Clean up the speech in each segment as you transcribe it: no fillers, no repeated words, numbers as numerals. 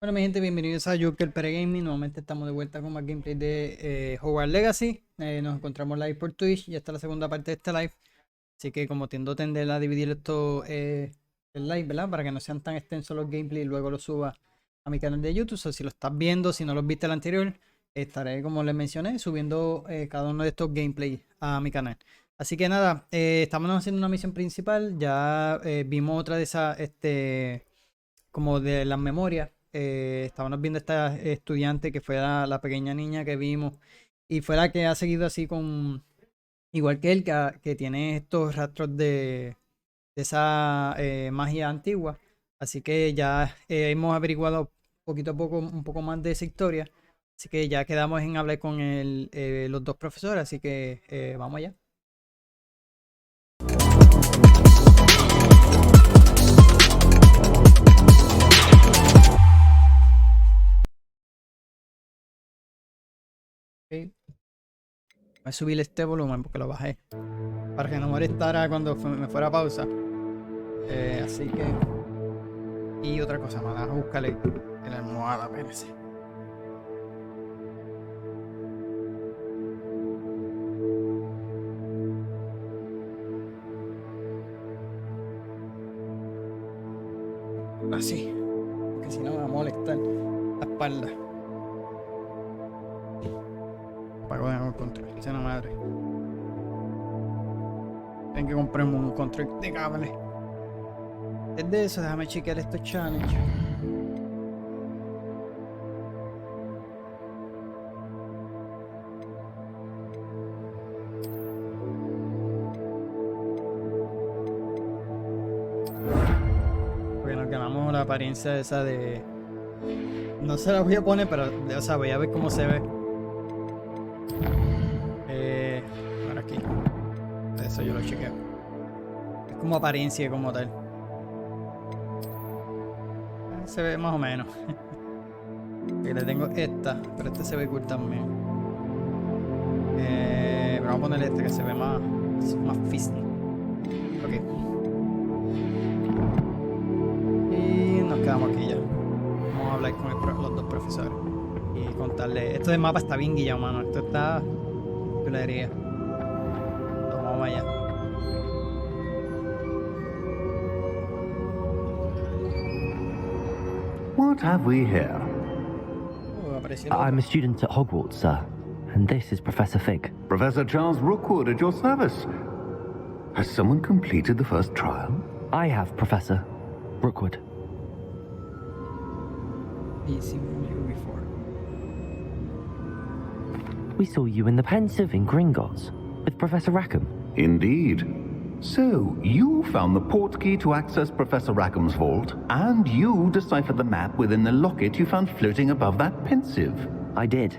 Bueno, mi gente, bienvenidos a Joker Gaming. Nuevamente estamos de vuelta con más gameplay de Hogwarts Legacy. Nos encontramos live por Twitch. Ya está la segunda parte de este live. Así que como tiendo a tender a dividir esto el live, ¿verdad? Para que no sean tan extensos los gameplays y luego los suba a mi canal de YouTube. O sea, si lo estás viendo, si no los viste el anterior, estaré, como les mencioné, subiendo cada uno de estos gameplays a mi canal. Así que nada, estamos haciendo una misión principal. Ya vimos otra de esas, como de las memorias. Estábamos viendo esta estudiante que fue la pequeña niña que vimos y fue la que ha seguido así con, igual que él, que tiene estos rastros de esa magia antigua. Así que ya hemos averiguado poquito a poco un poco más de esa historia. Así que ya quedamos en hablar con los dos profesores, así que vamos allá. Okay. Voy a subir este volumen porque lo bajé para que no molestara cuando me fuera a pausa. Así que... Y otra cosa más, vamos a buscarle en la almohada, espérense. Así, porque si no me va a molestar la espalda. Apago el control, es una madre. Tengo que comprarme un control de cable. Es de eso, déjame chequear estos challenges. Porque nos ganamos la apariencia esa de... No se la voy a poner, pero o sea, voy a ver cómo se ve. Ahora aquí. Eso yo lo chequeo. Es como apariencia como tal. Se ve más o menos. Aquí le tengo esta, pero esta se ve cool también. Pero vamos a ponerle esta que se ve más fisny. Ok. Y nos quedamos aquí ya. Vamos a hablar con los dos profesores y contarle. Esto de mapa está bien guillado, mano. Esto está chulería. Vamos allá. What have we here? I'm a student at Hogwarts, sir, and this is Professor Fig. Professor Charles Rookwood at your service. Has someone completed the first trial? I have, Professor Rookwood. He's seen you before. We saw you in the Pensive in Gringotts with Professor Rackham. Indeed. So, you found the portkey to access Professor Rackham's vault, and you deciphered the map within the locket you found floating above that Pensive. I did.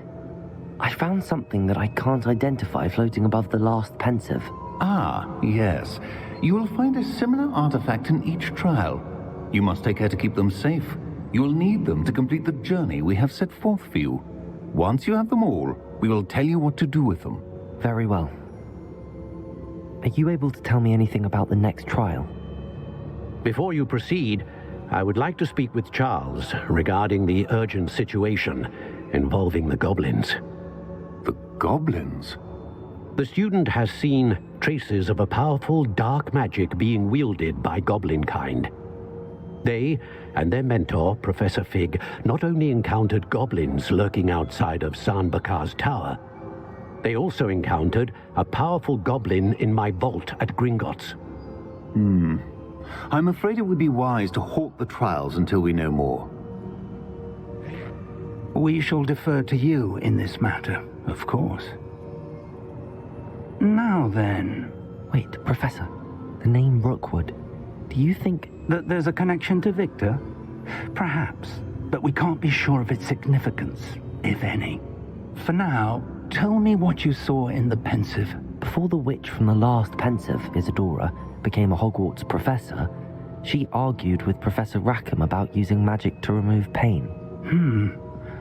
I found something that I can't identify floating above the last Pensive. Ah, yes. You will find a similar artifact in each trial. You must take care to keep them safe. You will need them to complete the journey we have set forth for you. Once you have them all, we will tell you what to do with them. Very well. Are you able to tell me anything about the next trial? Before you proceed, I would like to speak with Charles regarding the urgent situation involving the goblins. The goblins? The student has seen traces of a powerful dark magic being wielded by goblin kind. They and their mentor, Professor Fig, not only encountered goblins lurking outside of Sanbakar's tower, they also encountered a powerful goblin in my vault at Gringotts. I'm afraid it would be wise to halt the trials until we know more. We shall defer to you in this matter, of course. Now then... Wait, Professor. The name Rookwood. Do you think... that there's a connection to Victor? Perhaps, but we can't be sure of its significance, if any. For now, tell me what you saw in the Pensive. Before the witch from the last Pensive, Isadora, became a Hogwarts professor, she argued with Professor Rackham about using magic to remove pain.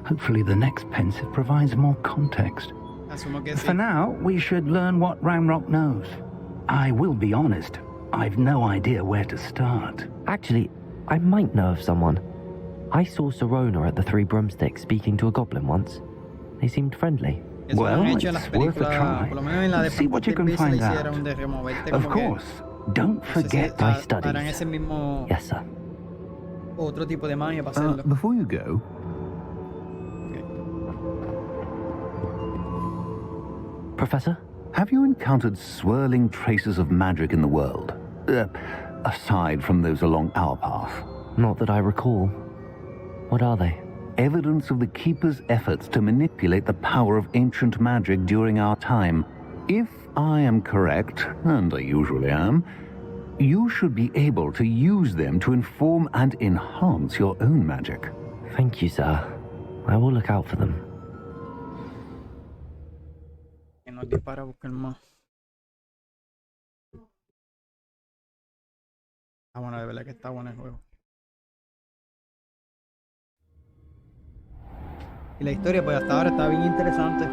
Hopefully the next Pensive provides more context. For now, we should learn what Ramrock knows. I will be honest, I've no idea where to start. Actually, I might know of someone. I saw Serona at the Three Broomsticks speaking to a goblin once. They seemed friendly. Eso lo han Well, hecho en las it's worth a películas, try. por lo menos en la de See what you can Fantastic Beasts le find hicieron out. de removerte Of como que, course, don't no sé si forget my harán studies. ese mismo Yes, sir. otro tipo de magia para hacerlo. Before you go, Ok. Professor? have you encountered swirling traces of magic in the world? Aside from those along our path. Not that I recall. What are they? Evidence of the Keeper's efforts to manipulate the power of ancient magic during our time. If I am correct, and I usually am, you should be able to use them to inform and enhance your own magic. Thank you, sir. I will look out for them. Que nos dispara a buscar más. Ah, bueno, de verdad que está bueno el juego. Y la historia, pues hasta ahora está bien interesante.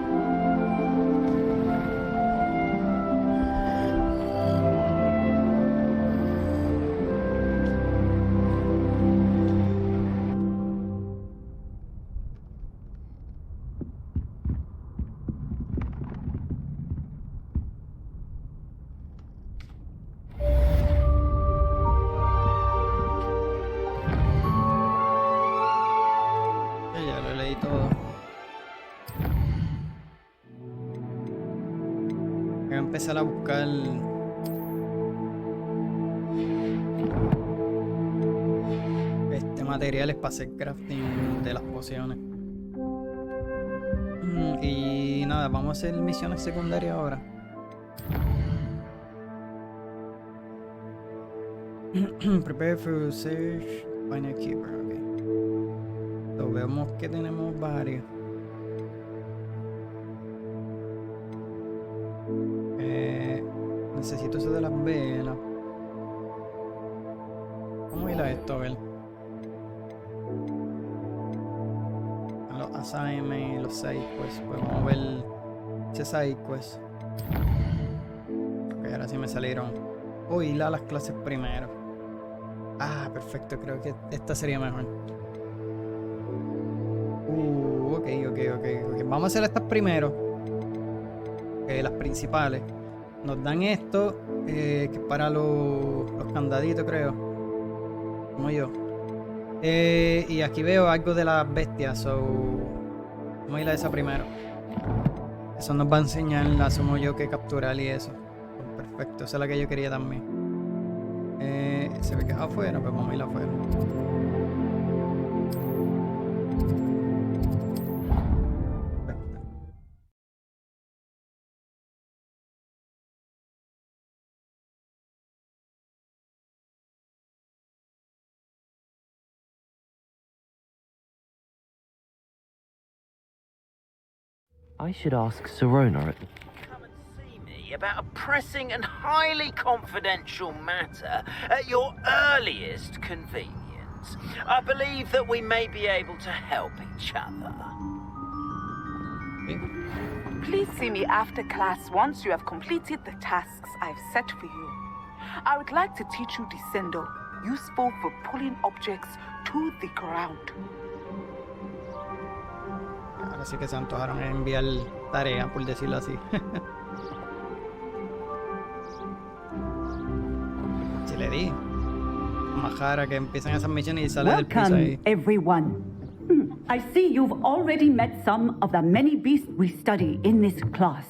Ya lo leí todo. Voy a empezar a buscar materiales para hacer crafting de las pociones. Y nada, vamos a hacer misiones secundarias ahora. Prepare for search, find a keeper, ok. So, vemos que tenemos varios. Necesito eso de las velas. Vamos a ir a esto, a ver. A los assignments, los side quests. Pues vamos a ver ese side quest. Ok, ahora sí me salieron. Oh, ir a las clases primero. Ah, perfecto, creo que esta sería mejor. Ok. Vamos a hacer estas primero. Las principales. Nos dan esto, que es para los candaditos, creo. Como yo. Y aquí veo algo de las bestias, so vamos a ir a esa primero. Eso nos va a enseñar, asumo yo, que capturar y eso. Perfecto, esa es la que yo quería también. Se ve que es afuera, pues vamos a ir afuera. I should ask Serona at the... Come and see me about a pressing and highly confidential matter at your earliest convenience. I believe that we may be able to help each other. Please see me after class once you have completed the tasks I've set for you. I would like to teach you Descendo, useful for pulling objects to the ground. Ahora sí que se antojaron a enviar tarea, por decirlo así. Si le di. Majara que empiezan esas misiones y sale del piso ahí. Welcome, everyone. I see you've already met some of the many beasts we study in this class.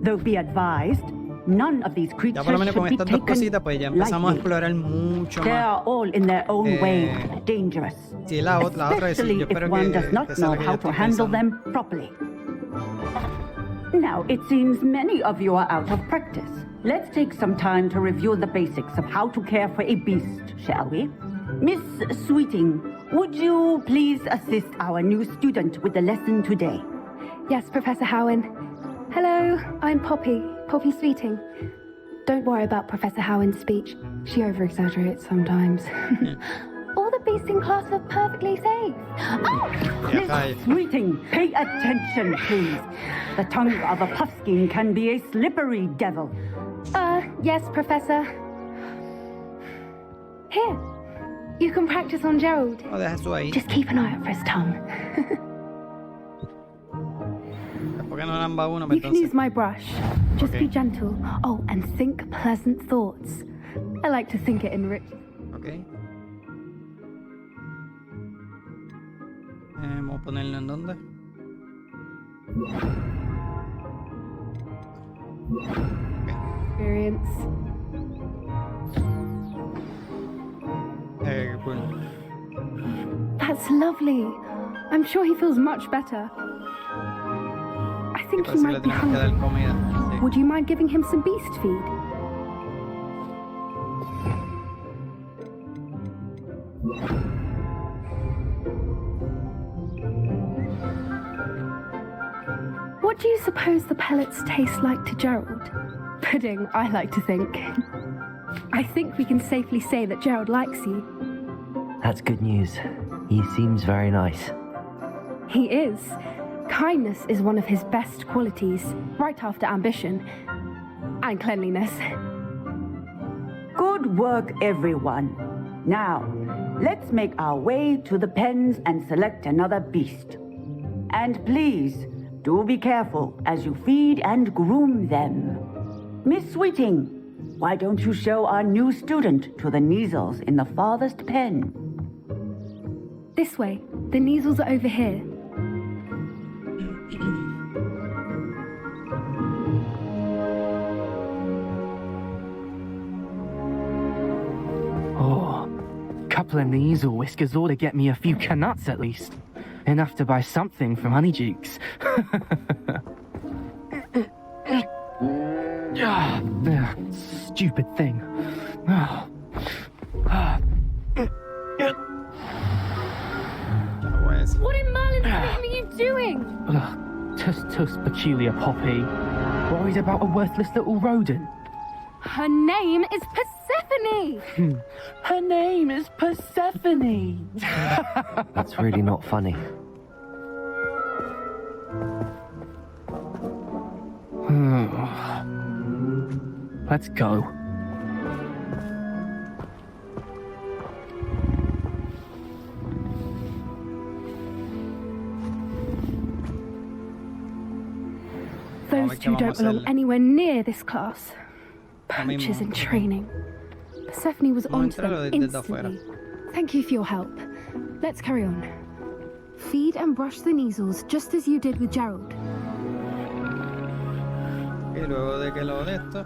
Though be advised, none of these Ya creatures por lo menos should con be estas dos taken cositas, pues ya empezamos a lightly. explorar mucho They más. are all in their own way dangerous, Sí, la otra es, especially yo if espero one que does not sea know la que yo how to estoy handle pensando. them properly. Now, it seems many of you are out of practice. Let's take some time to review the basics of how to care for a beast, shall we? Miss Sweeting, would you please assist our new student with the lesson today? Yes, Professor Howen. Hello, I'm Poppy Sweeting. Don't worry about Professor Howen's speech. She over-exaggerates sometimes. All the beasts in class are perfectly safe. Oh! Ya, cae. Sweeting, pay attention, please. The tongue of a puffskein can be a slippery devil. Yes, Professor. Here. You can practice on Gerald. No, deja eso ahí. Just keep an eye out for his tongue. ¿Por qué no lamba uno? You can use my brush. Just Okay. be gentle. Oh, and think pleasant thoughts. I like to think it enriches. Ok. Vamos a ponerlo en dónde. Experience. Qué cool. That's lovely. I'm sure he feels much better. I think he Parece que le might be tenemos que dar hungry. comida. Sí. Would you mind giving him some beast feed? What do you suppose the pellets taste like to Gerald? Pudding, I like to think. I think we can safely say that Gerald likes you. That's good news. He seems very nice. He is. Kindness is one of his best qualities, right after ambition and cleanliness. Good work, everyone. Now, let's make our way to the pens and select another beast. And please, do be careful as you feed and groom them. Miss Sweeting, why don't you show our new student to the Neasels in the farthest pen? This way. The Neasels are over here. Oh, couple of Neasel whiskers ought to get me a few canuts at least. Enough to buy something from Honeydukes. Stupid thing. What in Merlin's name are you doing? Tuss peculiar Poppy. Worried about a worthless little rodent. Her name is Persephone! Her name is Persephone. That's really not funny. Let's go. Those two don't belong anywhere near this class. Poachers in training. Persephone was onto them instantly. Thank you for your help. Let's carry on. Feed and brush the Neasels just as you did with Gerald. Y luego de que lo de esto,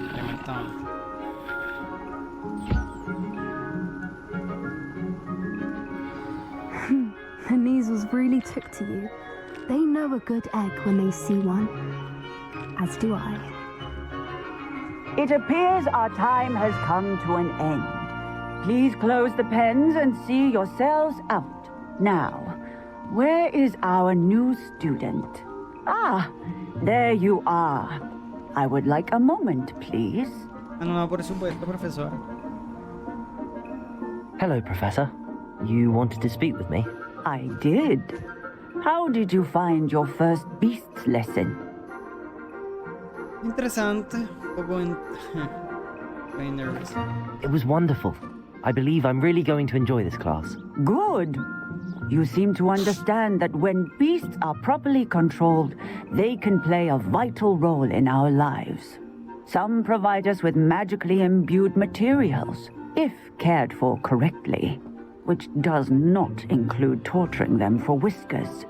experimentamos. The Neasels really took to you. They know a good egg when they see one. As do I. It appears our time has come to an end. Please close the pens and see yourselves out. Now, where is our new student? Ah, there you are. I would like a moment, please. No, por supuesto, profesor. Hello, Professor. You wanted to speak with me? I did. How did you find your first beasts lesson? Interesante. Un poco very nervous. It was wonderful. I believe I'm really going to enjoy this class. Good. You seem to understand that when beasts are properly controlled, they can play a vital role in our lives. Some provide us with magically imbued materials, if cared for correctly, which does not include torturing them for whiskers.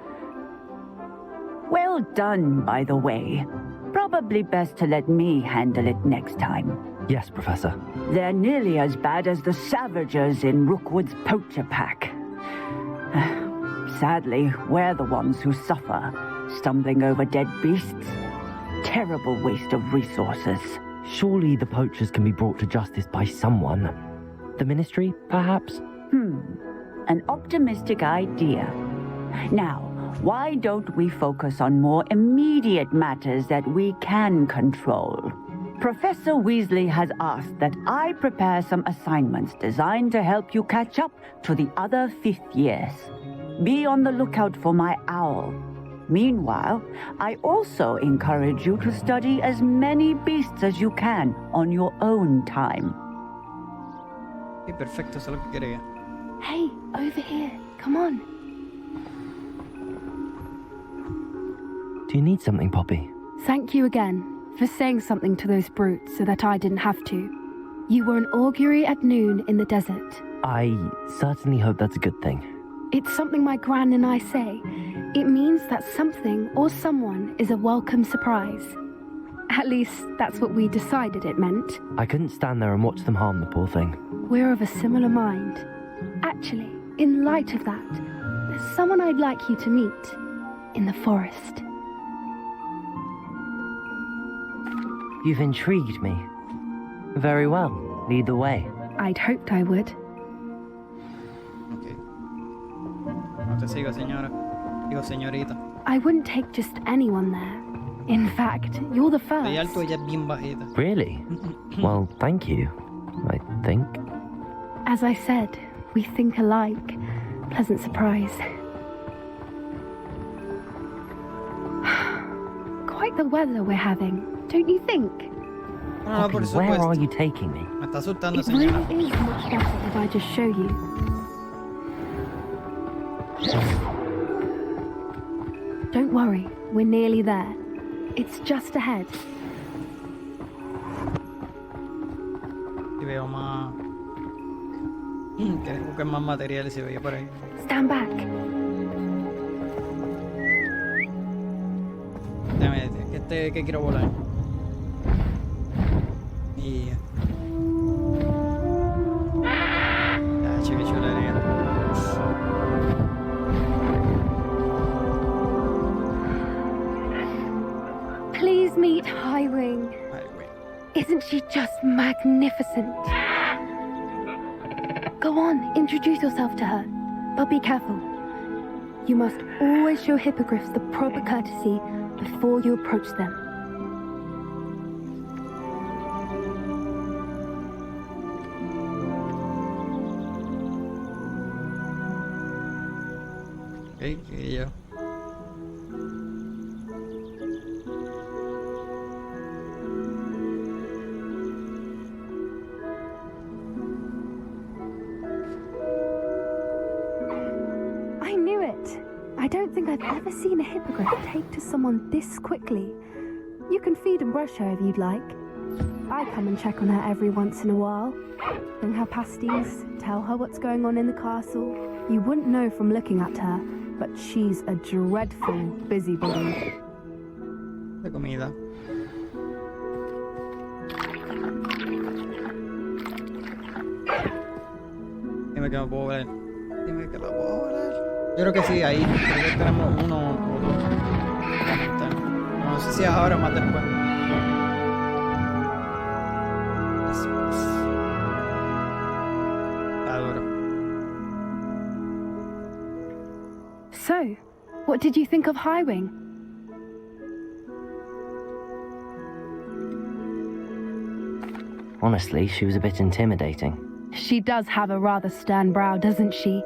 Well done, by the way. Probably best to let me handle it next time. Yes, Professor. They're nearly as bad as the Savagers in Rookwood's poacher pack. Sadly, we're the ones who suffer, stumbling over dead beasts. Terrible waste of resources. Surely the poachers can be brought to justice by someone. The Ministry, perhaps? An optimistic idea. Now, why don't we focus on more immediate matters that we can control? Professor Weasley has asked that I prepare some assignments designed to help you catch up to the other fifth years. Be on the lookout for my owl. Meanwhile, I also encourage you to study as many beasts as you can on your own time. Sí, perfecto, eso es lo que quería. Hey, over here. Come on. Do you need something, Poppy? Thank you again for saying something to those brutes so that I didn't have to. You were an augury at noon in the desert. I certainly hope that's a good thing. It's something my gran and I say. It means that something or someone is a welcome surprise. At least, that's what we decided it meant. I couldn't stand there and watch them harm the poor thing. We're of a similar mind. Actually, in light of that, there's someone I'd like you to meet. In the forest. You've intrigued me. Very well. Lead the way. I'd hoped I would. Ok. No te sigo, señora. Digo, señorita. I wouldn't take just anyone there. In fact, you're the first. Estoy alto, ella es bien bajita. Really? Well, thank you, I think. As I said, we think alike. Pleasant surprise. Quite the weather we're having, don't you think? No, por Poppy, where supuesto. are you taking me? Me está asustando, It really señora. is much better if I just show you. Don't worry, we're nearly there. It's just ahead. Si veo más... Tienes que buscar más materiales si veía por ahí. Stand back. Déjame decir, que quiero volar. Y... Ah, che, qué chulería. Please meet Highwing. Ay, güey. Isn't she just magnificent? Go on, introduce yourself to her. But be careful. You must always show hippogriffs the proper courtesy before you approach them. Ok, y yo. I knew it. I don't think I've ever seen a hippogriff take to someone this quickly. You can feed and brush her if you'd like. I come and check on her every once in a while. Bring her pasties, tell her what's going on in the castle. You wouldn't know from looking at her, but she's a dreadful busybody. De comida. Dime que me puedo volar. Dime que la puedo volar. Yo creo que sí, ahí. Creo que tenemos uno o dos. No sé si es ahora o más después. Está duro. So, what did you think of Highwing? Honestly, she was a bit intimidating. She does have a rather stern brow, doesn't she?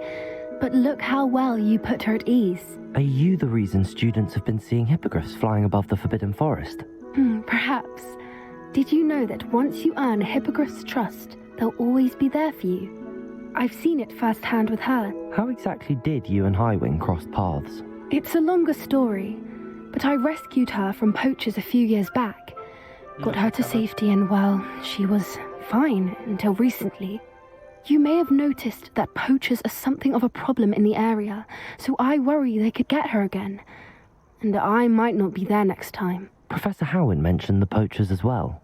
But look how well you put her at ease. Are you the reason students have been seeing hippogriffs flying above the Forbidden Forest? Perhaps. Did you know that once you earn a hippogriff's trust, they'll always be there for you? I've seen it firsthand with her. How exactly did you and Highwing cross paths? It's a longer story, but I rescued her from poachers a few years back. Got her to safety and, well, she was fine until recently. You may have noticed that poachers are something of a problem in the area, so I worry they could get her again. And I might not be there next time. Professor Howen mentioned the poachers as well.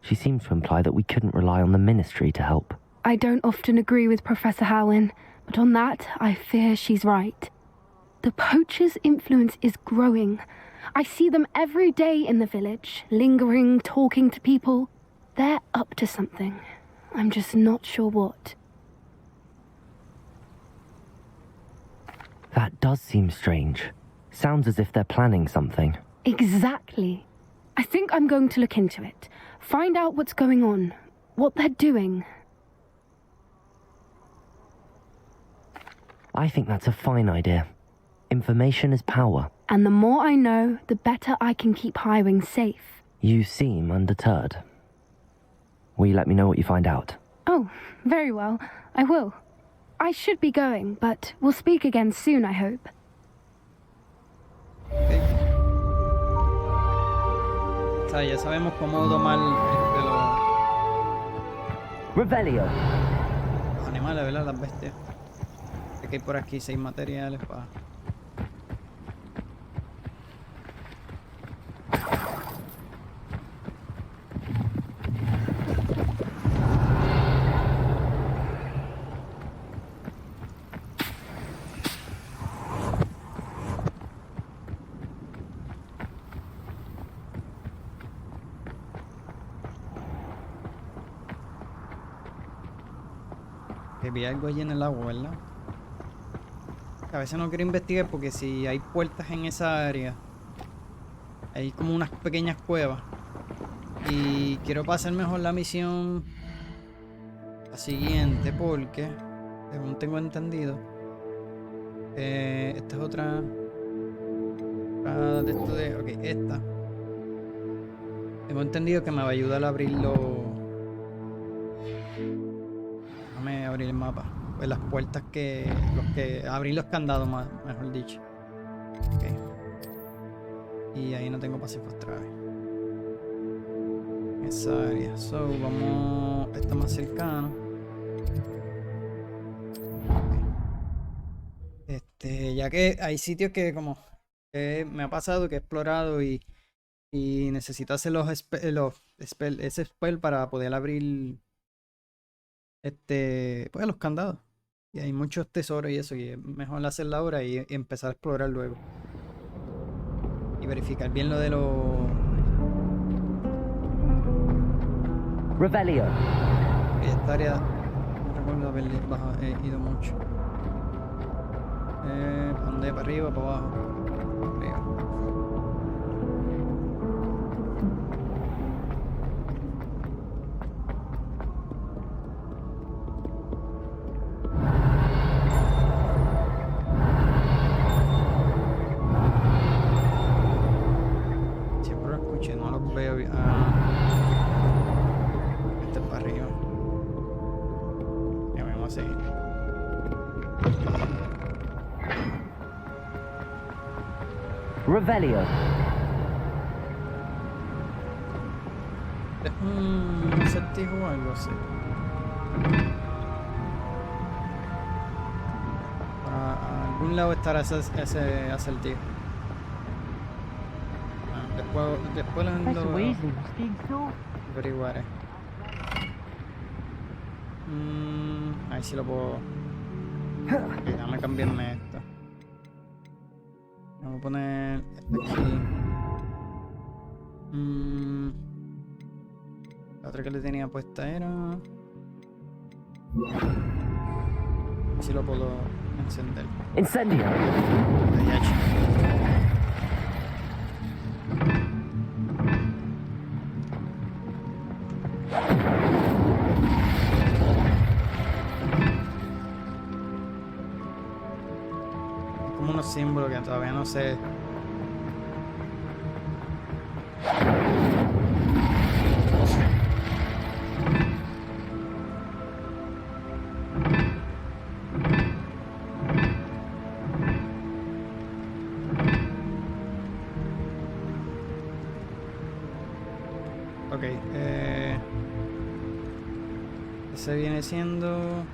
She seemed to imply that we couldn't rely on the ministry to help. I don't often agree with Professor Howen, but on that, I fear she's right. The poachers' influence is growing. I see them every day in the village, lingering, talking to people. They're up to something. I'm just not sure what. That does seem strange. Sounds as if they're planning something. Exactly. I think I'm going to look into it. Find out what's going on, what they're doing. I think that's a fine idea. Information is power. And the more I know, the better I can keep Highwing safe. You seem undeterred. Will you let me know what you find out? Oh, very well. I will. I should be going, but we'll speak again soon, I hope. Okay. O sea, ya sabemos cómo domar Revelio. los animales, ¿verdad? Las bestias. Sé que hay por aquí 6 materiales para... Que vi algo allí en el agua, ¿verdad? A veces no quiero investigar porque si hay puertas en esa área, hay como unas pequeñas cuevas. Y quiero pasar mejor la misión la siguiente porque, según tengo entendido, esta es otra de esto de... Ok, esta. Tengo entendido que me va a ayudar a abrirlo. Déjame abrir el mapa. Pues las puertas que... abrir los candados, mejor dicho. Ok. Y ahí no tengo pasivos otra vez. Esa área. So, vamos... Esta más cercano. Ya que hay sitios que como... me ha pasado que he explorado y necesito hacer ese spell para poder abrir... pues los candados. Y hay muchos tesoros y eso, y es mejor hacerla ahora y empezar a explorar luego. Y verificar bien lo de los... Revelio. Esta área no recuerdo haber ido mucho. ¿Para dónde? ¿Para arriba? ¿Para abajo? Arriba. Siempre lo escuché, no los veo bien. Este es para arriba. Ya vamos a seguir. Revelio. Un acertijo o algo así. A algún lado estará ese acertijo. Después lo averiguaré. Ahí sí lo puedo. Ok, déjame cambiarme esto. Vamos a poner esto aquí. La otra que le tenía puesta era... Si lo puedo encender. Incendio. Como unos símbolos que todavía no sé. Ok, ese viene siendo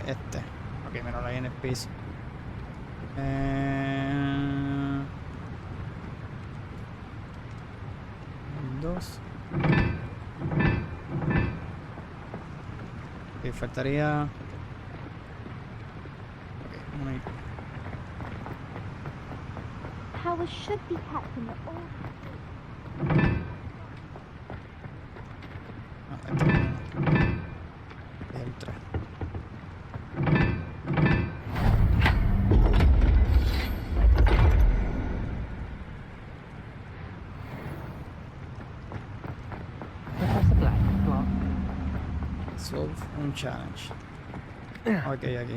este. Ok, me lo ahí en el piso. Dos. Ok, faltaría. Ok, uno ahí. Powers should be kept in the old. El 3. Solve un challenge. Ok, aquí.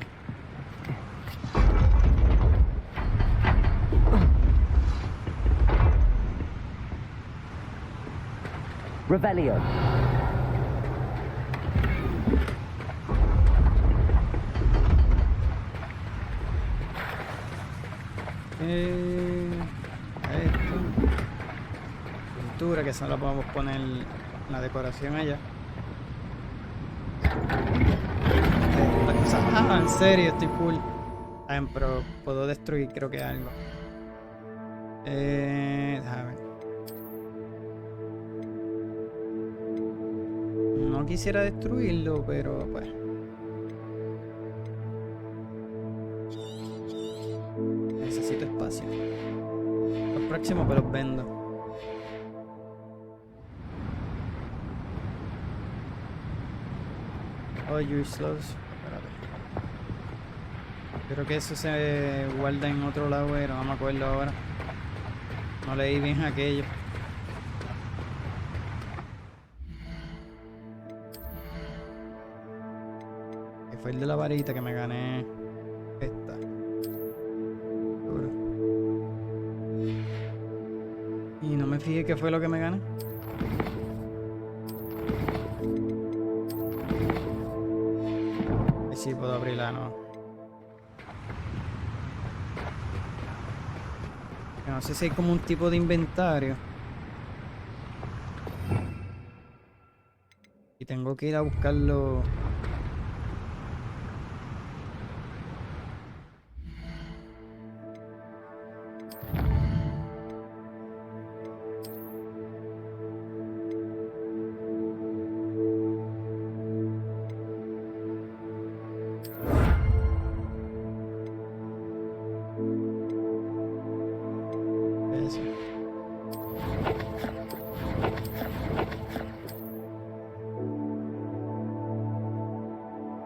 Revelio. Esto. Pintura, que eso la podemos poner en la decoración allá. Las cosas. Ah, en serio, estoy full. Pero puedo destruir, creo que algo. Déjame ver. No quisiera destruirlo, pero pues. Necesito espacio. Los próximos me los vendo. Oh, useless. Espérate. Creo que eso se guarda en otro lado, pero no me acuerdo ahora. No leí bien aquello. Que fue el de la varita que me gané. Esta. Seguro. Y no me fijé qué fue lo que me gané. Ahí sí puedo abrirla, no. No sé si hay como un tipo de inventario. Y tengo que ir a buscarlo.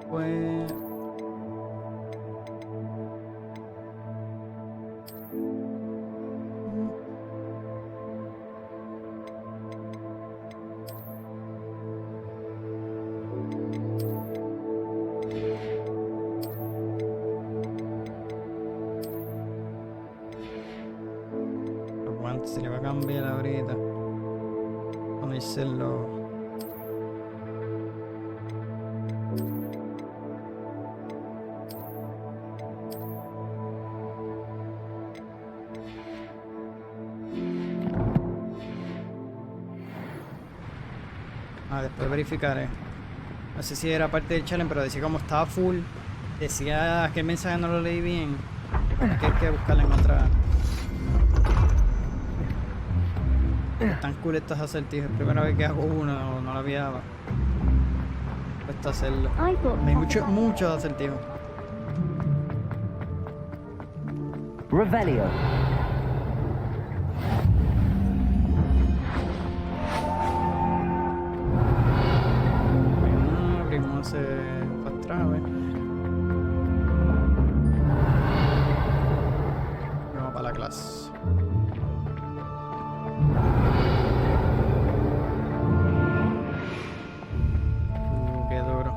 Pues... los guantes se le va a cambiar ahorita. Ponérselo. Después verificaré. No sé si era parte del challenge, pero decía como estaba full. Decía que el mensaje no lo leí bien. Que hay que buscarlo en otra. Están cool estos acertijos. Primera vez que hago uno, no lo había puesto a hacerlo. Hay muchos acertijos. Revelio. Se pastrave. Vamos para la clase. Qué duro.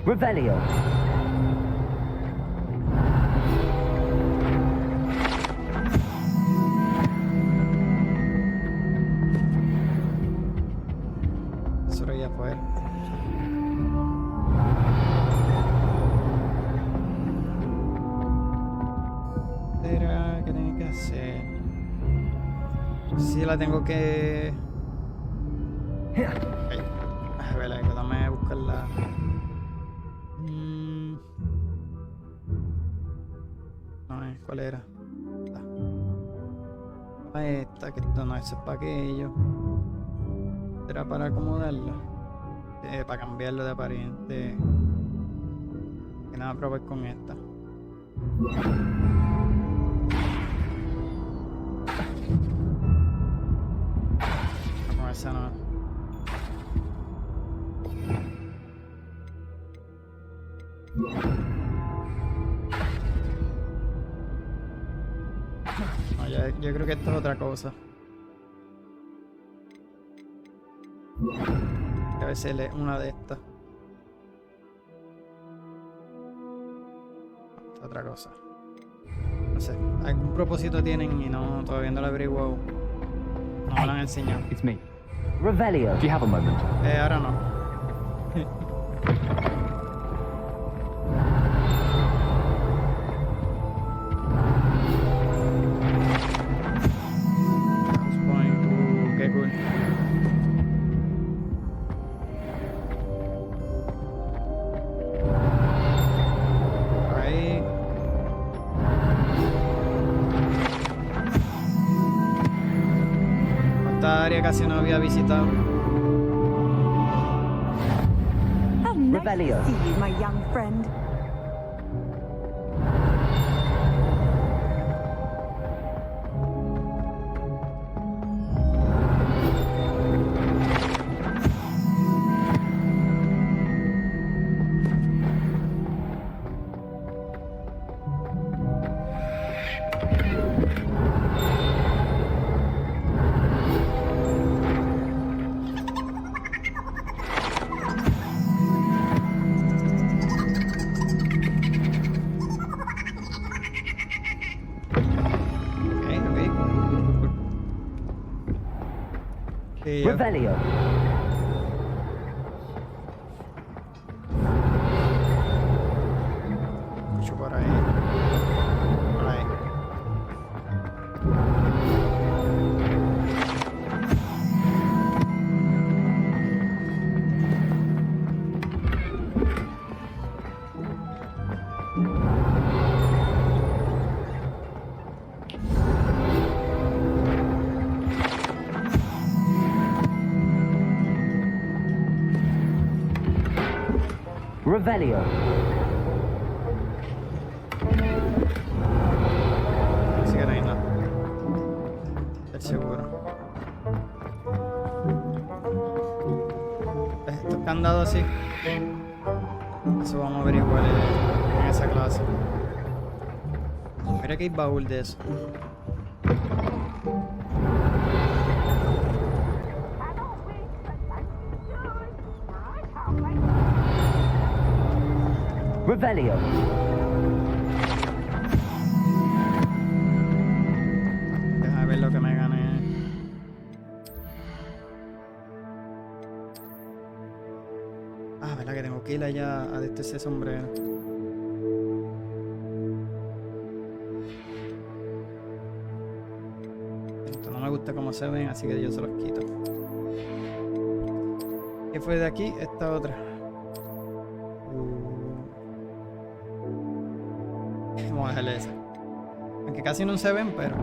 Revelio. Eso ya fue. ¿Qué tengo que hacer? Sí, la tengo que... A ver, ayúdame a buscarla. ¿Cuál era? Esta, que esto no, eso es para aquello. Era para acomodarla. Para cambiarlo de apariencia. Que nada, probar con esta. No, con esa no. Yo creo que esto es otra cosa. A veces lee una de estas. Otra cosa. No sé, algún propósito tienen y no, todavía no lo averiguo. No me lo han enseñado. It's me. Revelio. Do you have a moment? Ahora no. Qué cool. Ahí. Esta área casi no había visitado. Revelio. See you, my young friend. Revelio. Mucho por ahí. Por ahí. Revelio. Así que no hay nada. Estoy seguro. Estos candados así. Eso vamos a averiguar en esa clase. Mira que hay baúl de eso. Revelio. Déjame ver lo que me gané. Ah, verdad que tengo que ir allá a deste ese sombrero. Esto no me gusta cómo se ven, así que yo se los quito. ¿Qué fue de aquí? Esta otra. Vamos a dejarle esa. Aunque casi no se ven, pero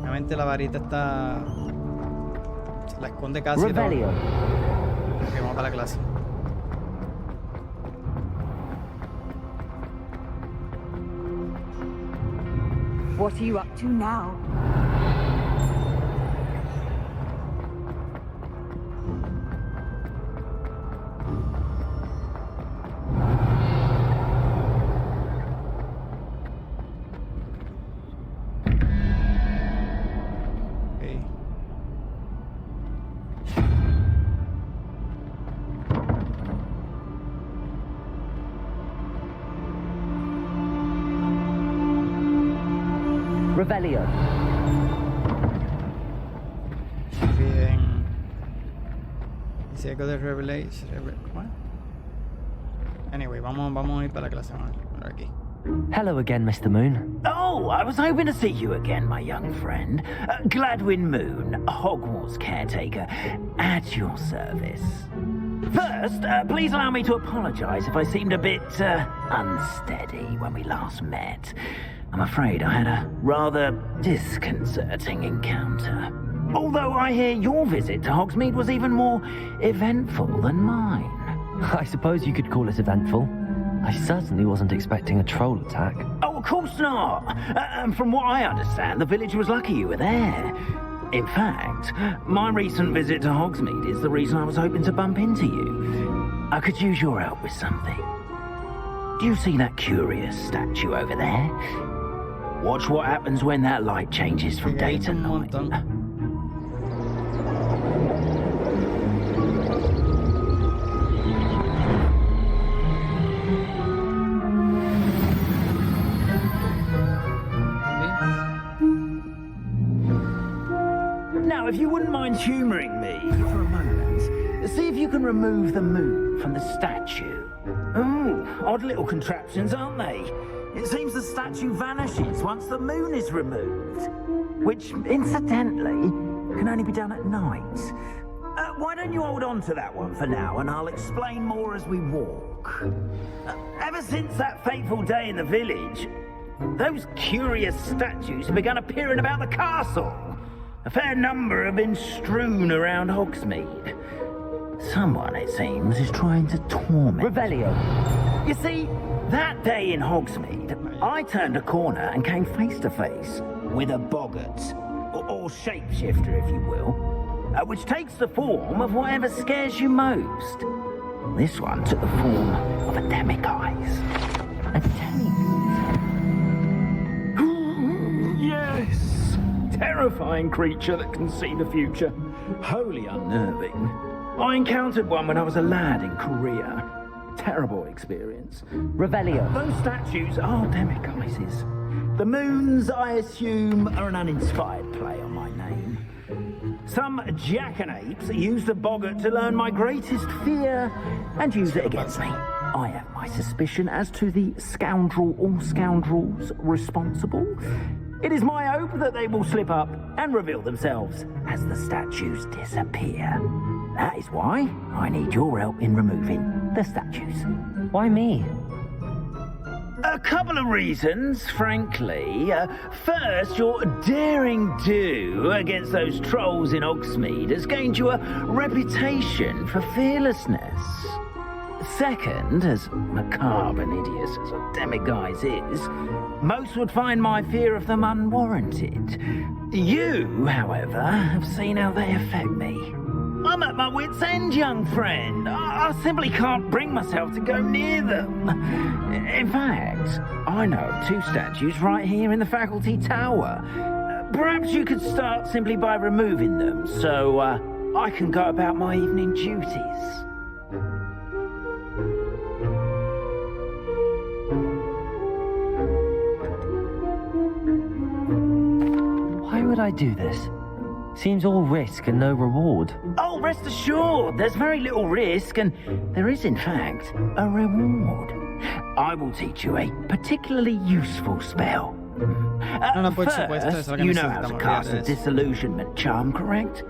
obviamente la varita está... se la esconde casi todo. Revelio. Ok, vamos para la clase. What are you up to now? Revelio. Bien. Dice Echo de Revelation. Anyway, vamos a ir para la clase. Vamos por aquí. Hello again, Mr. Moon. Oh, I was hoping to see you again, my young friend. Gladwin Moon, Hogwarts caretaker, at your service. First, please allow me to apologize if I seemed a bit unsteady when we last met. I'm afraid I had a rather disconcerting encounter. Although I hear your visit to Hogsmeade was even more eventful than mine. I suppose you could call it eventful. I certainly wasn't expecting a troll attack. Oh, of course not. And from what I understand, the village was lucky you were there. In fact, my recent visit to Hogsmeade is the reason I was hoping to bump into you. I could use your help with something. Do you see that curious statue over there? Watch what happens when that light changes from day to night. if you wouldn't mind humouring me for a moment, see if you can remove the moon from the statue. Ooh, odd little contraptions, aren't they? It seems the statue vanishes once the moon is removed, which, incidentally, can only be done at night. Why don't you hold on to that one for now, and I'll explain more as we walk. Ever since that fateful day in the village, those curious statues have begun appearing about the castle. A fair number have been strewn around Hogsmeade. Someone, it seems, is trying to torment... Revelio. You see, that day in Hogsmeade, I turned a corner and came face to face with a boggart, or shapeshifter, if you will, which takes the form of whatever scares you most. This one took the form of a demiguise. A demiguise? Yes! Terrifying creature that can see the future. Wholly unnerving. I encountered one when I was a lad in Korea. Terrible experience. Revelio. Those statues are demiguises. The moons, I assume, are an uninspired play on my name. Some jackanapes used the boggart to learn my greatest fear and use it against me. I have my suspicion as to the scoundrel or scoundrels responsible. It is my hope that they will slip up and reveal themselves as the statues disappear. That is why I need your help in removing the statues. Why me? A couple of reasons, frankly. First, your daring do against those trolls in Hogsmeade has gained you a reputation for fearlessness. Second, as macabre and hideous as a demiguise is, most would find my fear of them unwarranted. You, however, have seen how they affect me. I'm at my wit's end, young friend. I simply can't bring myself to go near them. In fact, I know of 2 statues right here in the faculty tower. Perhaps you could start simply by removing them, so I can go about my evening duties. Why would I do this? Seems all risk and no reward. Oh, rest assured, there's very little risk, and there is, in fact, a reward. I will teach you a particularly useful spell. First, you know how to cast a disillusionment charm, correct?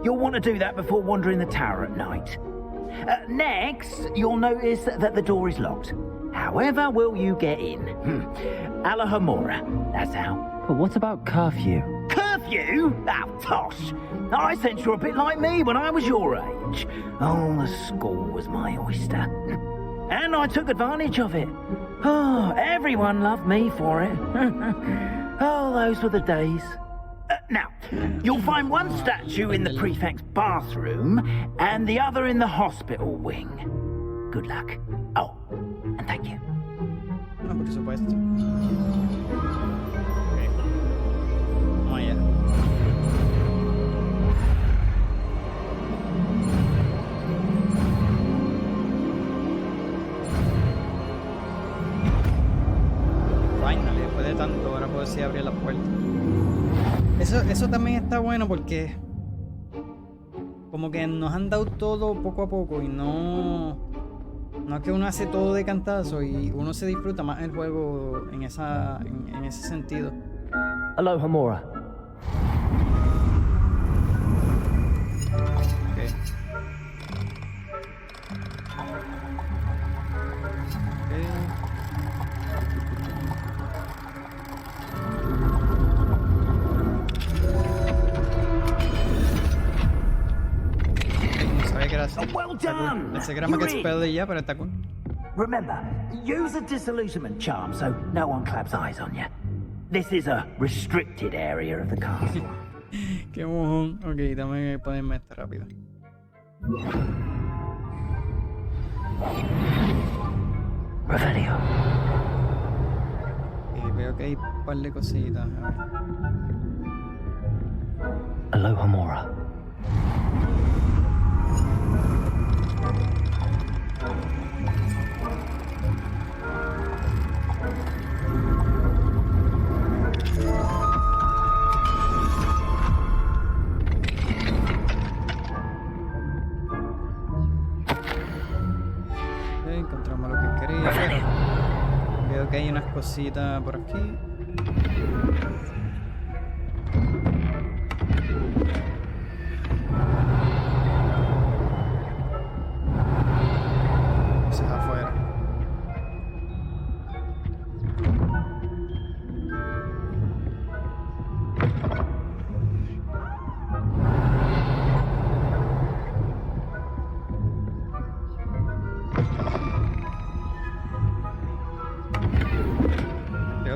You'll want to do that before wandering the tower at night. Next, you'll notice that the door is locked. However will you get in? Alahomora, that's how. But what about curfew? Curfew? Oh, tosh. I sense you're a bit like me when I was your age. Oh, the school was my oyster. And I took advantage of it. Oh, everyone loved me for it. Oh, those were the days. Now, you'll find one statue in the prefect's bathroom and the other in the hospital wing. Good luck. Oh, and thank you. No, por supuesto. Okay. Vamos allá. Finally, después de tanto, ahora puedo sí abrir la puerta. Eso también está bueno porque como que nos han dado todo poco a poco y no es que uno hace todo de cantazo y uno se disfruta más el juego en ese sentido. Alahomora. Okay. Well done! Pensé que era más que spell de ya, pero está cool. Remember, use a disillusionment charm so no one claps eyes on you. This is a restricted area of the castle. Qué mojón. Ok, dame ponerme esta rápido. Revelio. Veo que hay un par de cositas. A ver. Alahomora. Veo que hay unas cositas por aquí. Cosas afuera.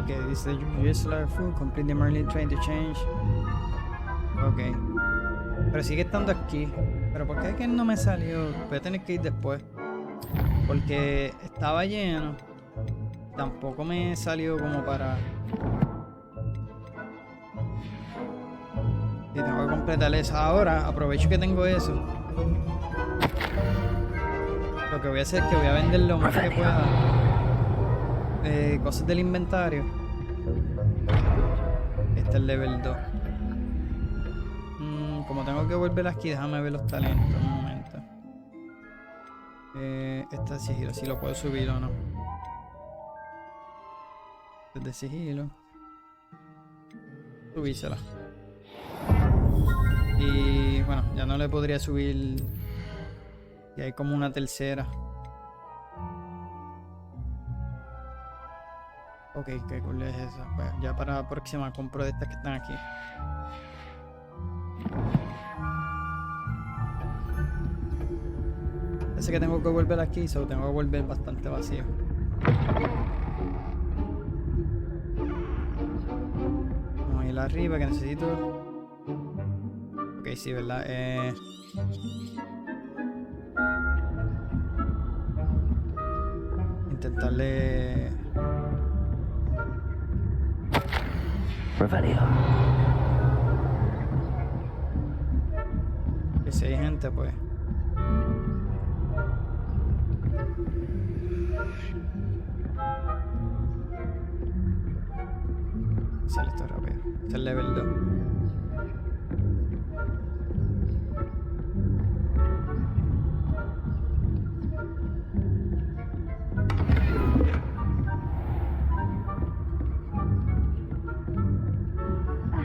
Okay, this is useless food, completely merely trying to change. Ok. Pero sigue estando aquí. Pero ¿por qué que no me salió? Voy a tener que ir después. Porque estaba lleno. Tampoco me salió como para... Y tengo que completar eso. Ahora aprovecho que tengo eso. Lo que voy a hacer es que voy a vender lo más que pueda. Cosas del inventario. Este es el level 2. Como tengo que volver aquí, déjame ver los talentos un momento. Este es sigilo, si lo puedo subir o no. Este es de sigilo. Subísela. Y bueno, ya no le podría subir. Y hay como una tercera. Ok, qué cool es esa. Pues ya para la próxima compro de estas que están aquí. Parece que tengo que volver aquí, solo tengo que volver bastante vacío. Vamos a ir arriba que necesito. Ok, sí, ¿verdad? Intentarle... Revelio. Que si hay gente, pues. Sale esto rápido. Este es el level 2.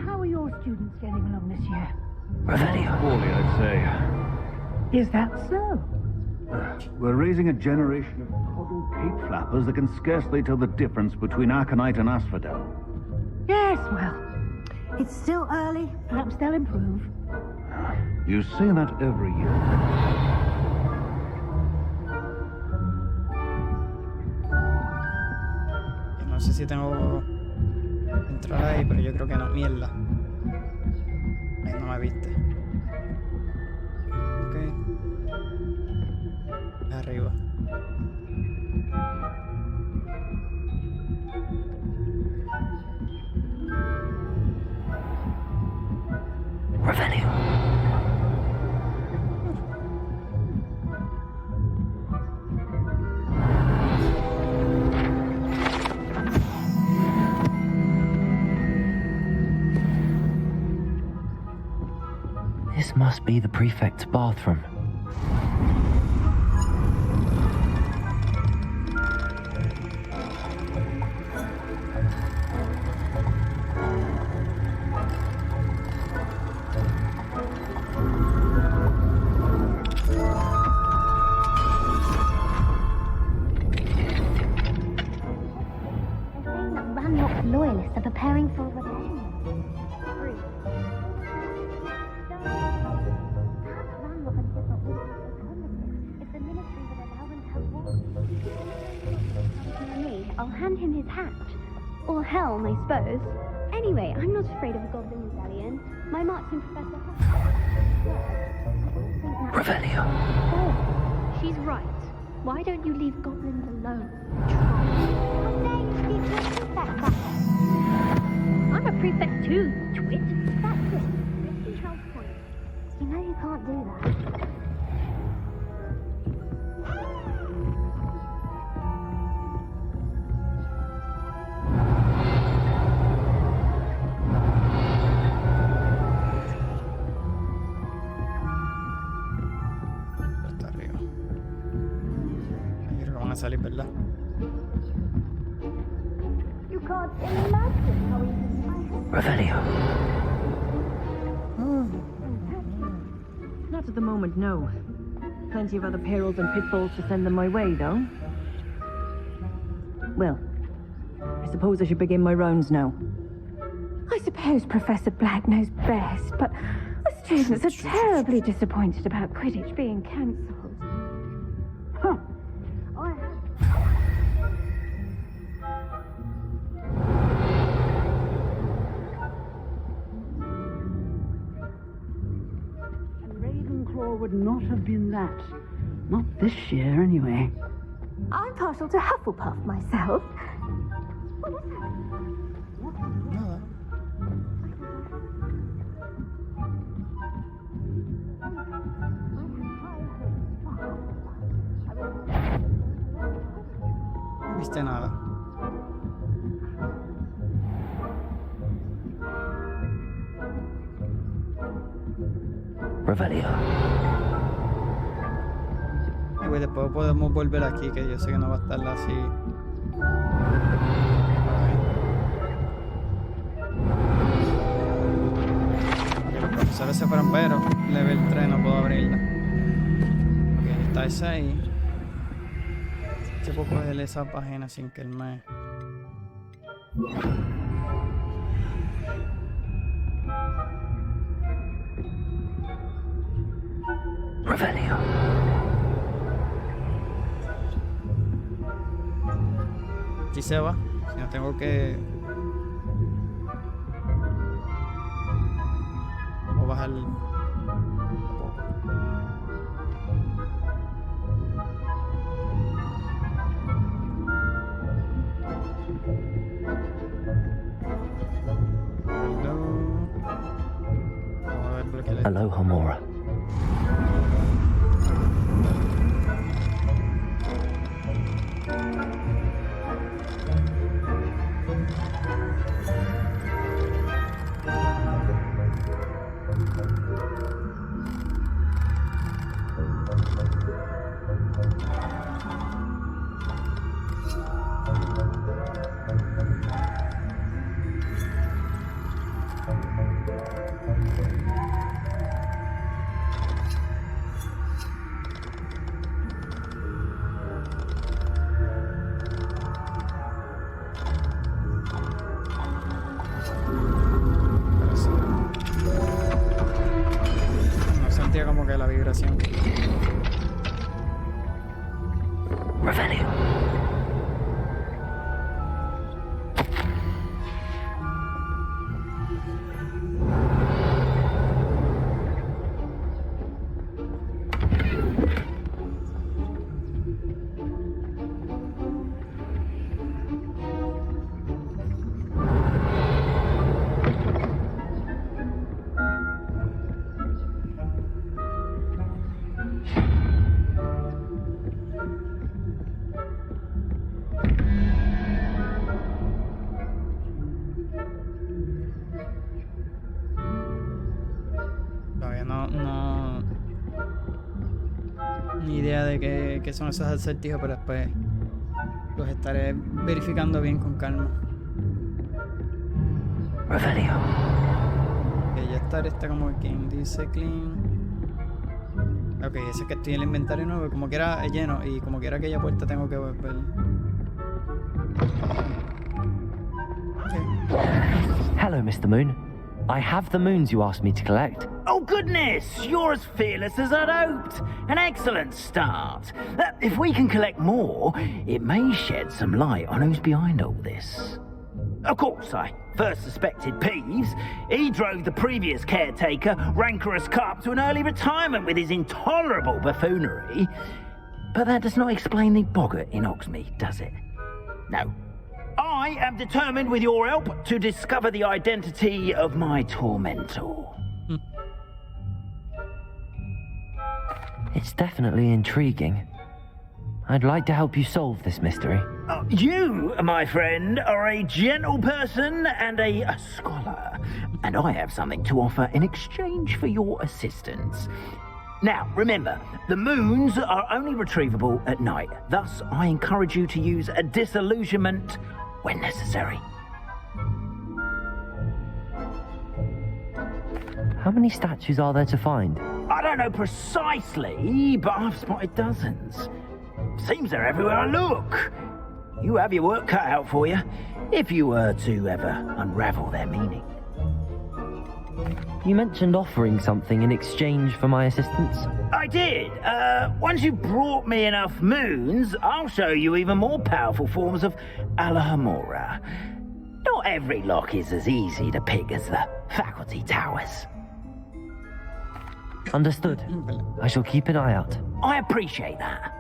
How are your students getting along this year? Revelio. Poorly, I'd say. Is that so? We're raising a generation of coddled cape flappers that can scarcely tell the difference between aconite and asphodel. Yes, well, it's still early. Perhaps they'll improve. You say that every year. No sé si tengo que entrar ahí, pero yo creo que no. Mierda. Ahí no me viste. Ok. Arriba. Revelio. This must be the prefect's bathroom. Ranrock's loyalists are preparing for rebellion. Free. Perhaps Ranrock and his alternative if the ministry would allow them to have war. Me, I'll hand him his hat. Or helm, I suppose. Anyway, I'm not afraid of a goblin rebellion. My marching professor Revelio. Oh, she's right. Why don't you leave goblins alone? I'm a prefect too, twit. That's it. 12 points. You know you can't do that. Está arriba. Ahí creo que van a salir, ¿verdad? God, imagine how easy Revelio. Not at the moment, no. Plenty of other perils and pitfalls to send them my way, though. Well, I suppose I should begin my rounds now. I suppose Professor Black knows best, but the students are terribly disappointed about Quidditch being cancelled. Huh. And Ravenclaw would not have been that. Not this year, anyway. I'm partial to Hufflepuff myself. What was that? No viste nada. Revelio. Y pues después podemos volver aquí, que yo sé que no va a estar así. Solo ese fueron pero level 3 no puedo abrirla. Ok, está esa ahí. Se puedo coger esa página sin que él me... Revelio. Aquí se va. Si no tengo que... O bajar... Aloha Mora. Como que la vibración. Revelio. Ni idea de qué son esos acertijos, pero después los estaré verificando bien con calma. Revelio. Ok, ya está como quien dice clean. Ok, ese es que estoy en el inventario nuevo, como quiera es lleno y como quiera aquella puerta tengo que volver. Okay. Hello, Mr. Moon. I have the moons you asked me to collect. Oh, goodness! You're as fearless as I'd hoped. An excellent start. If we can collect more, it may shed some light on who's behind all this. Of course, I first suspected Peeves. He drove the previous caretaker, rancorous Carp, to an early retirement with his intolerable buffoonery. But that does not explain the boggart in Hogsmeade, does it? No. I am determined, with your help, to discover the identity of my tormentor. It's definitely intriguing. I'd like to help you solve this mystery. You, my friend, are a gentle person and a scholar, and I have something to offer in exchange for your assistance. Now, remember, the moons are only retrievable at night. Thus, I encourage you to use a disillusionment when necessary. How many statues are there to find? I don't know precisely, but I've spotted dozens. Seems they're everywhere I look. You have your work cut out for you, if you were to ever unravel their meaning. You mentioned offering something in exchange for my assistance. I did. Once you've brought me enough moons, I'll show you even more powerful forms of Alohomora. Not every lock is as easy to pick as the faculty towers. Understood. I shall keep an eye out. I appreciate that.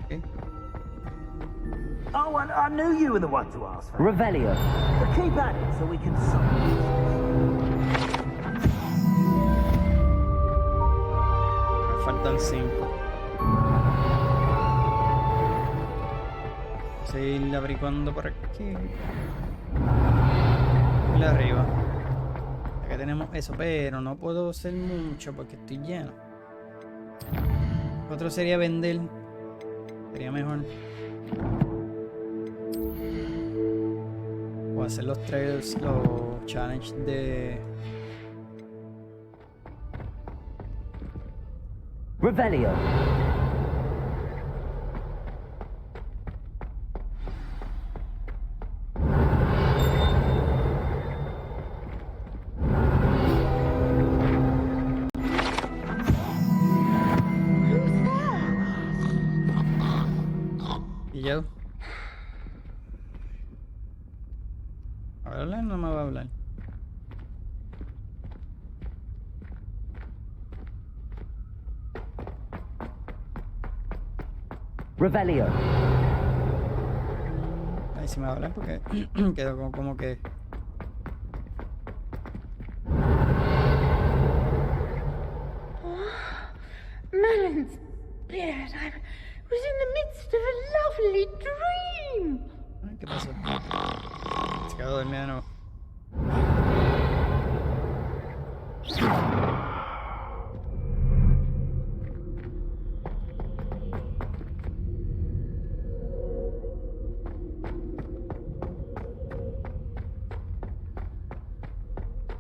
Okay. Oh, I knew you were the one to ask for. Revelio. But keep at it so we can Faltan 5. Seguir averiguando por aquí. Y la arriba. Acá tenemos eso, pero no puedo hacer mucho porque estoy lleno. Otro sería vender. Sería mejor. O hacer los trails, los challenges de... Revelio. ¿Y yo? ¿Va a hablar o no me va a hablar? Revelio. Ahí sí me va a hablar porque quedó como que... Melon's beard, I was in the midst of a lovely dream. ¿Qué pasó? Se quedó dormido de nuevo.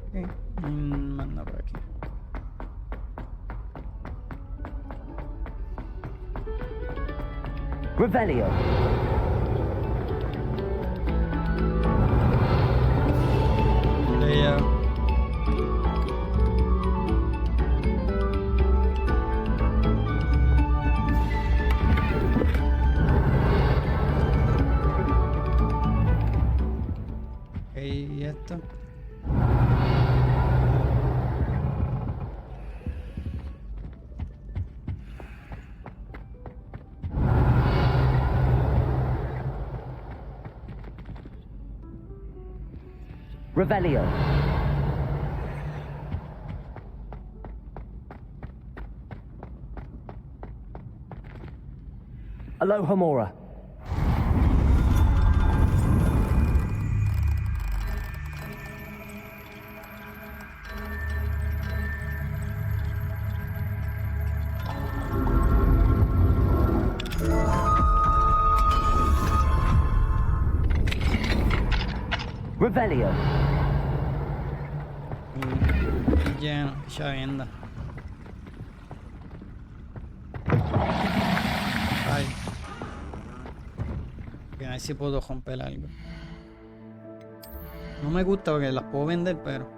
Ok, manda por aquí. Revelio. Ya. Ok, ¿y esto? Revelio. Alohomora. Revelio. Lleno, ya vienda. Ay. A ver si puedo romper algo. No me gusta porque las puedo vender, pero...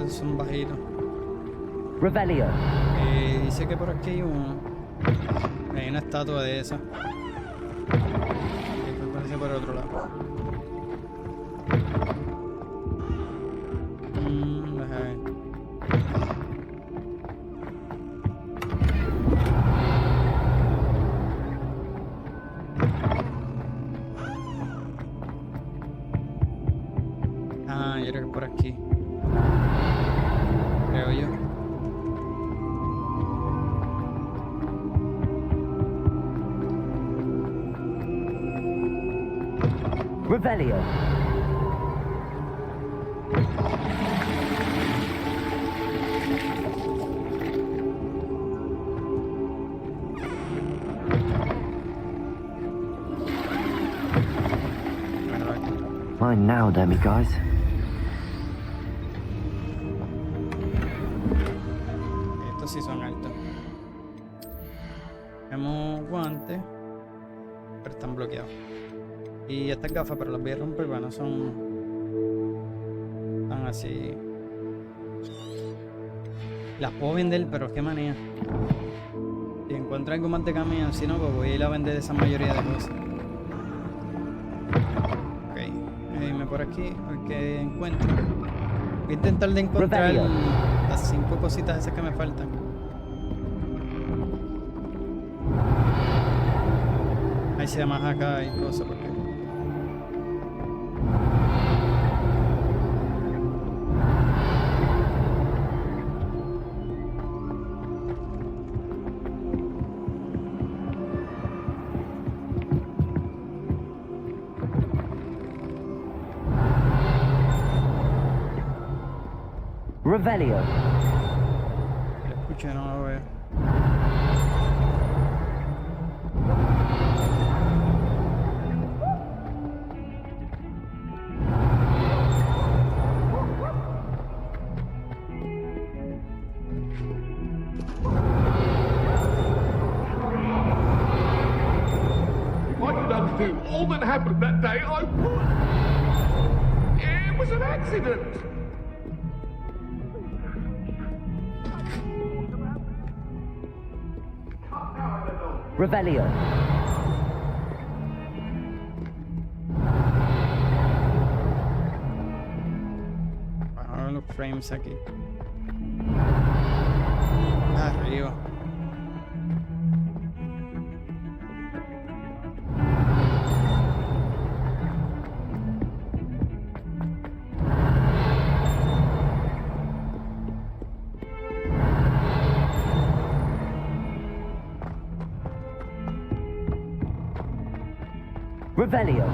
Son bajitos. Revelio. Dice que por aquí hay uno. Hay una estatua de esa. Y parece por otro lado. Deja ver. por aquí. Creo yo. Revelio. Mine now, guys. Estos sí son altos. Tenemos guantes, pero están bloqueados. Y estas gafas, pero las voy a romper, bueno, son así. Las puedo vender, pero qué manía. Si encuentro algo más de camión, si no, pues voy a ir a vender esa mayoría de cosas. Ok, irme por aquí, a ver qué encuentro. Voy a intentar de encontrar las 5 cositas esas que me faltan. Ahí se llama acá y cosas, porque... Revelio. Lo escuché, no lo veo. I could undo all that happened that day. I would. It was an accident. Revelio. Bajaron los frames aquí. Arriba. Revelio.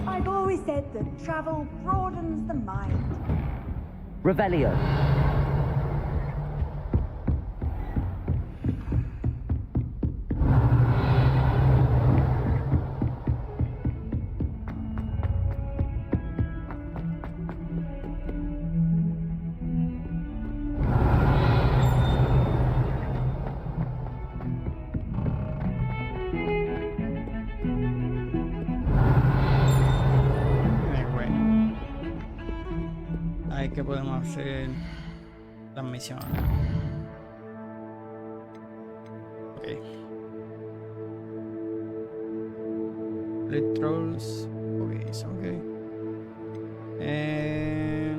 I've always said that travel broadens the mind. Revelio. Ahí que podemos hacer las misiones. Ok. Play trolls. Ok, eso ok.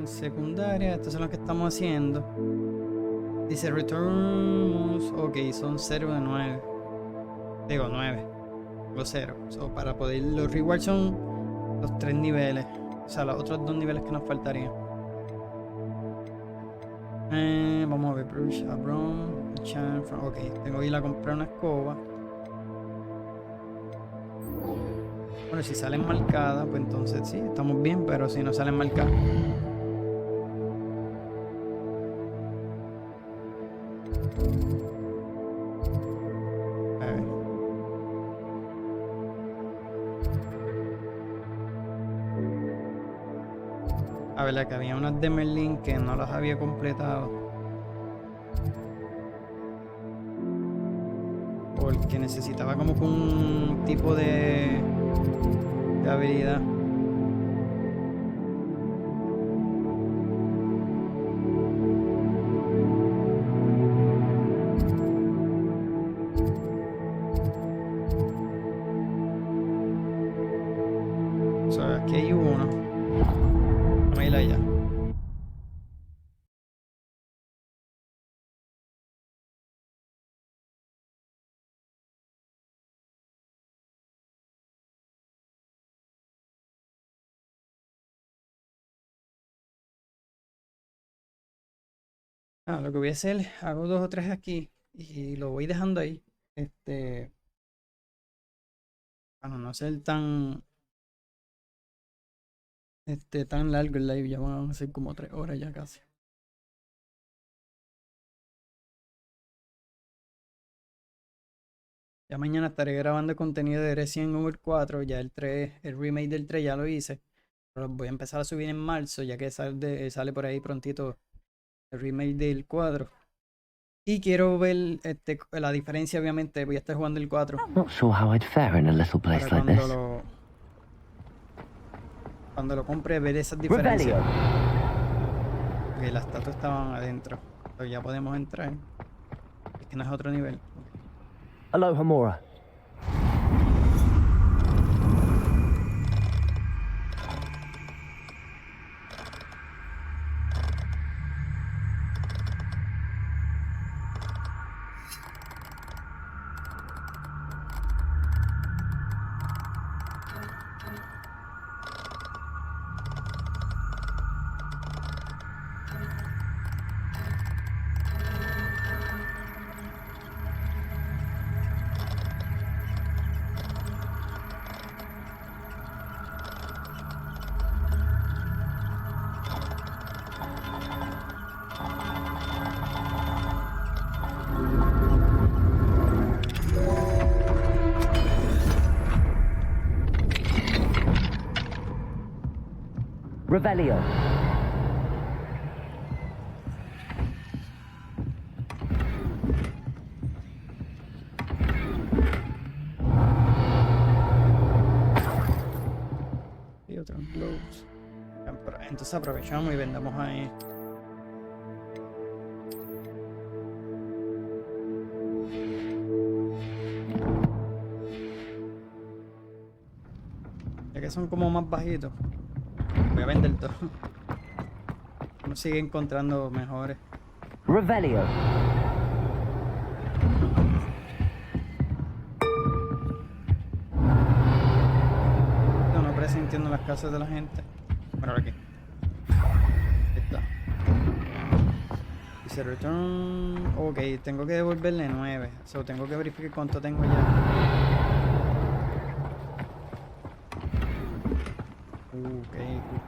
Secundaria, estas son las que estamos haciendo. Dice returns. Ok, son 0 de 9. Digo 9. Los 0. So, para poder. Los rewards son los 3 niveles. O sea, los otros 2 niveles que nos faltarían. Vamos a ver, brush, abron, ok, tengo que ir a comprar una escoba. Bueno, si salen marcadas, pues entonces sí, estamos bien, pero si no salen marcadas. A ver, que había unas de Merlin que no las había completado. Porque necesitaba como que un tipo de habilidad. Aquí hay uno. Vamos a ir allá. Lo que voy a hacer, hago 2 o 3 aquí y lo voy dejando ahí. Para no ser tan largo el live, ya van a ser como 3 horas ya casi. Ya mañana estaré grabando contenido de Resident Evil 4, ya el remake del 3 ya lo hice. Pero voy a empezar a subir en marzo, ya que sale por ahí prontito el remake del 4. Y quiero ver la diferencia, obviamente, voy a estar jugando el 4. Not sure how I'd fare in a little place like this. Cuando lo compre, ver esas diferencias. Ok, las estatuas estaban adentro. Pero ya podemos entrar. Es que no es otro nivel. Aloha, Mora. Revelio. Y otros globes. Entonces aprovechamos y vendamos ahí. Ya que son como más bajitos, voy a vender todo. Uno sigue encontrando mejores. Revelio. No presintiendo las casas de la gente. Bueno, aquí. Ahí está. Dice return. Ok, tengo que devolverle 9. So, tengo que verificar cuánto tengo ya. Ok,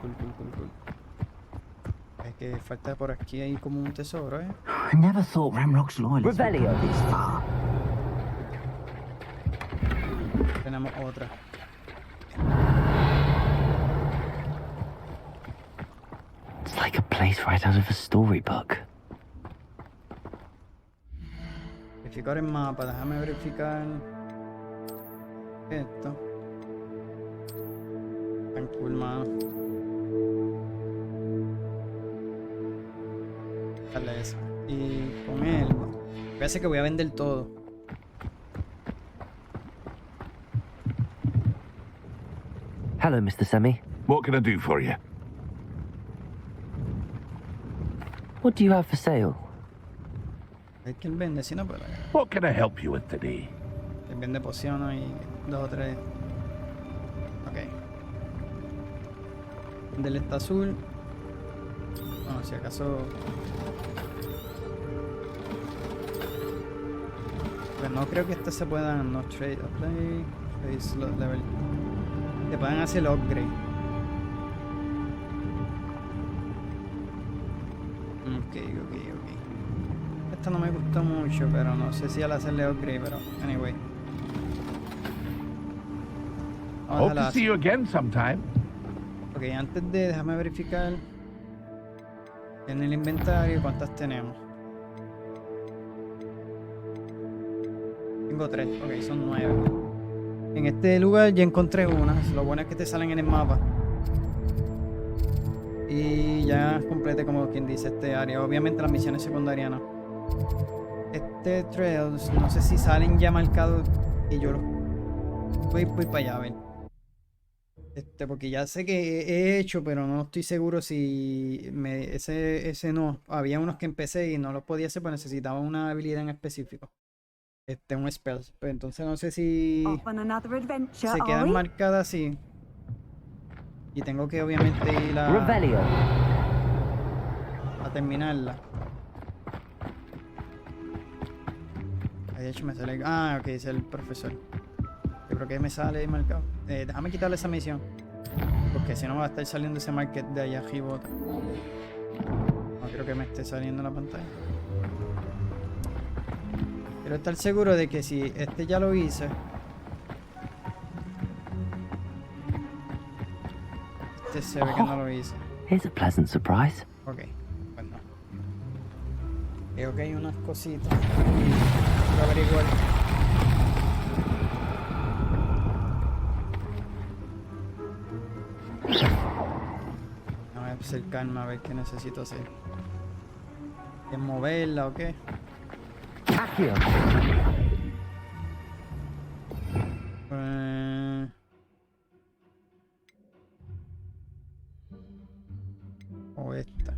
cool. Es que falta por aquí hay como un tesoro, ¿eh? I never thought Ramrock's loyalists would go this far. Tenemos otra. It's like a place right out of a storybook. Verificar el mapa, déjame verificar esto. Tan cool, mano. Dale eso. Y con él, voy a hacer que voy a vender todo. Hello, Mr. Semi. What can I do for you? What do you have for sale? Es que él vende, si no, pero What can I help you with today? él vende pociones y 2 o 3. Ok. Del está azul. Bueno, si acaso. Pues no creo que estas se puedan. No trade. Play. Trade slot level. Te pueden hacer el upgrade. Ok. Esta no me gustó mucho, pero no sé si al hacerle upgrade, pero anyway. Hope to see you again sometime. Ok, antes de déjame verificar en el inventario cuántas tenemos. Tengo 3, ok, son 9. En este lugar ya encontré una. Lo bueno es que te salen en el mapa. Y ya completé, como quien dice, este área. Obviamente las misiones secundarias no. Este trails, no sé si salen ya marcados y yo los voy para allá a ver. Porque ya sé que he hecho, pero no estoy seguro si ese no. Había unos que empecé y no los podía hacer, pues necesitaba una habilidad en específico. Un spell. Pues entonces no sé si se quedan marcadas así. Y tengo que obviamente ir a terminarla. De hecho me sale... Ah, ok, es el profesor. Yo creo que me sale marcado. Déjame quitarle esa misión. Porque si no va a estar saliendo ese market de allá arriba. No creo que me esté saliendo en la pantalla. Quiero estar seguro de que si ya lo hice. Se ve que no lo hice. Here's a pleasant surprise. Ok, bueno. Creo que hay unas cositas. Voy a averiguar. Voy a acercarme a ver qué necesito hacer. ¿Es moverla o qué? Acción. O esta.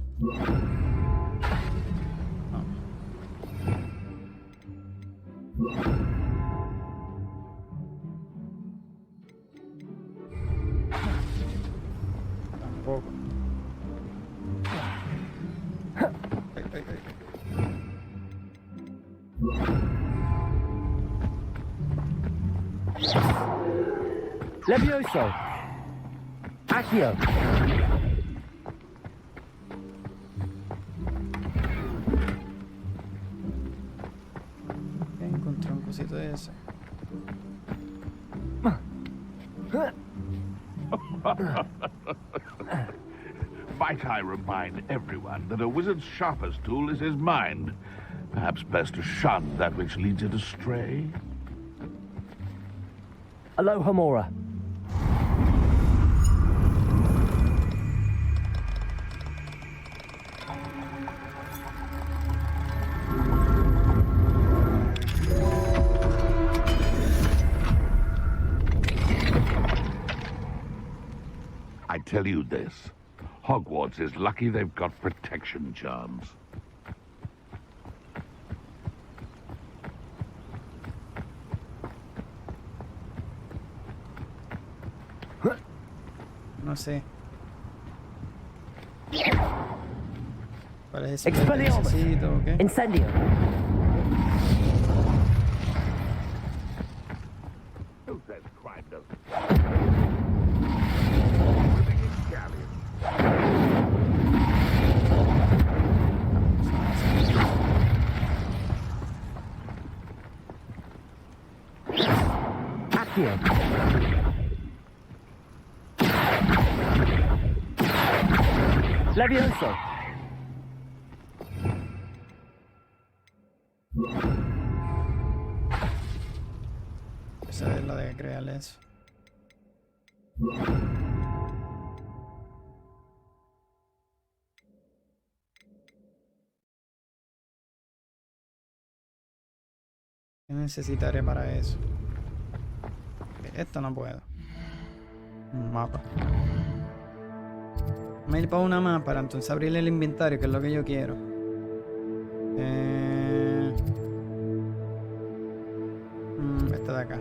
Tampoco. Levioso. Acción. Encontré un cosito de ese. Might I remind everyone that a wizard's sharpest tool is his mind. Perhaps best to shun that which leads it astray. Aloha Mora. I tell you this, Hogwarts is lucky they've got protection charms. No sé. ¿Cuál es ese que necesito o qué? Incendio. Who says crime doesn't? Acción. Levioso. Esa es la de crear eso. ¿Qué necesitaré para eso? Esto no puedo. Un mapa. Voy a ir para una más para entonces abrir el inventario, que es lo que yo quiero. Esta de acá.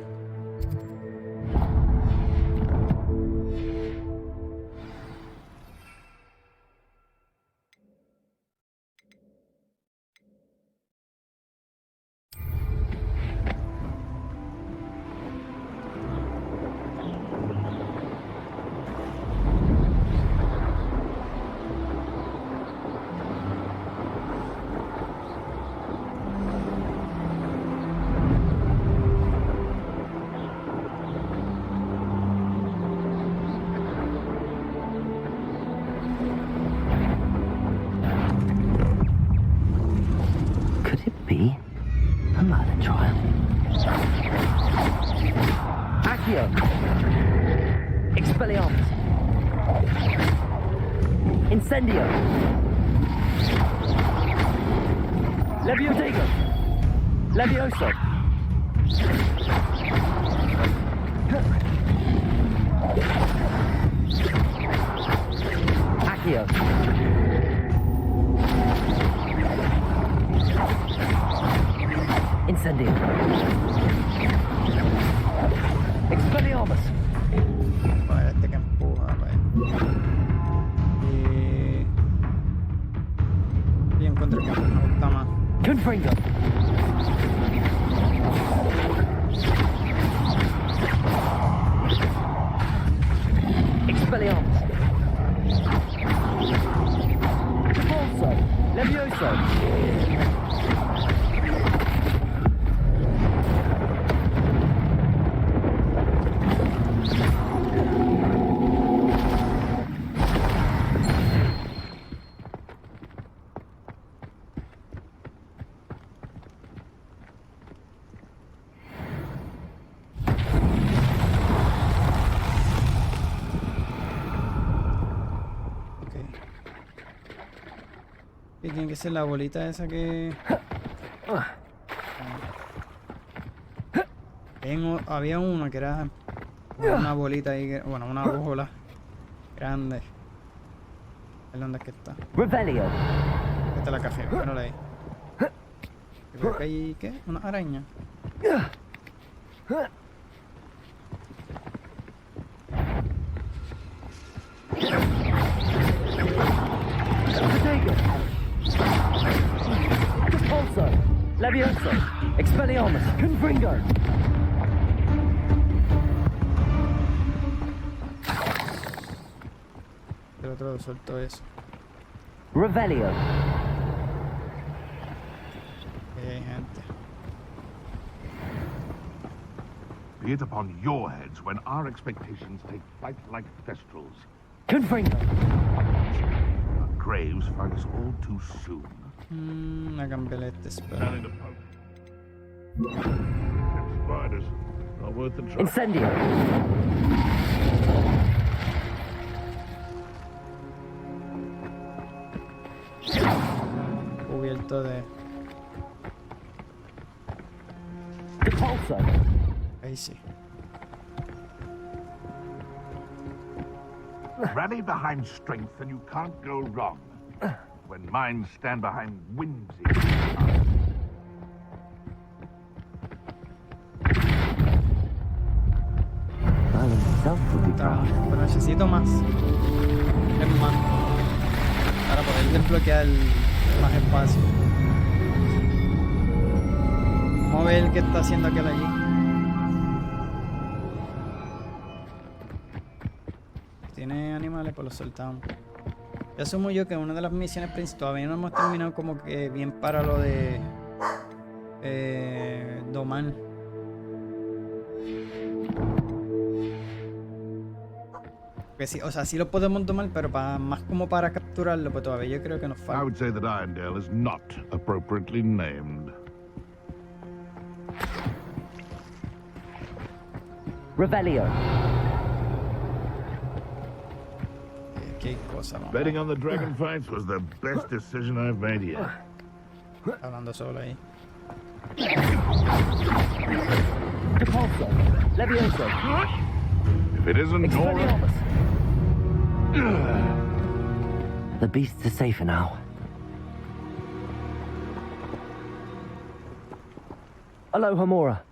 Expelliarmus. Incendio. Levioso. Levioso. Incendio. Incendio. Expelliarmus. Vale, este que empuja, vale. Y encuentro que me gusta más. Confringo. Expelliarmus. Repulso. Levioso. Y tiene que ser la bolita esa que... Había una que era una bolita ahí, bueno, una bola grande. ¿Dónde es que está? Revelio. Esta es la caja, mírala ahí. Creo que hay, ¿qué? Una araña. Repulso. Levioso. Expelliarmus. Confringo. El otro soltó eso. Revelio. Ahí hay gente. Be it upon your heads when our expectations take flight like thestrals. Confringo. Our graves find us all too soon. Una cambialetta, spero. Spiders. Not worth the trouble. Incendio. Cubierto de... Repulso. Ahí sí. Rally behind strength and you can't go wrong. When minds stand behind whimsy. Merlin himself would be proud. Pero necesito más. Es más. Para poder desbloquear más espacio. Vamos a ver qué está haciendo aquel allí. Tiene animales, pues los soltamos. Yo asumo yo que una de las misiones principales todavía no hemos terminado como que bien para lo de domar. Que sí, o sea, sí lo podemos domar, pero más como para capturarlo, pues todavía yo creo que nos I falta. would say that Irondale is not appropriately named. Revelio. Qué cosa, ¿no? Betting on the dragon fights was the best decision I've made yet. Hablando solo ahí. Repulso. Levioso. If it isn't Expelliarmus. The beasts are safer now. Aloha Mora.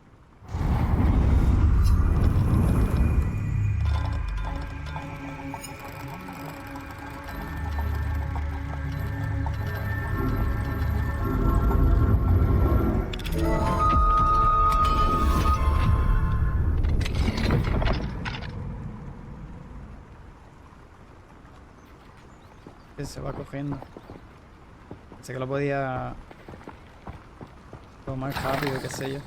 Se va cogiendo. Pensé que lo podía tomar rápido, qué sé yo.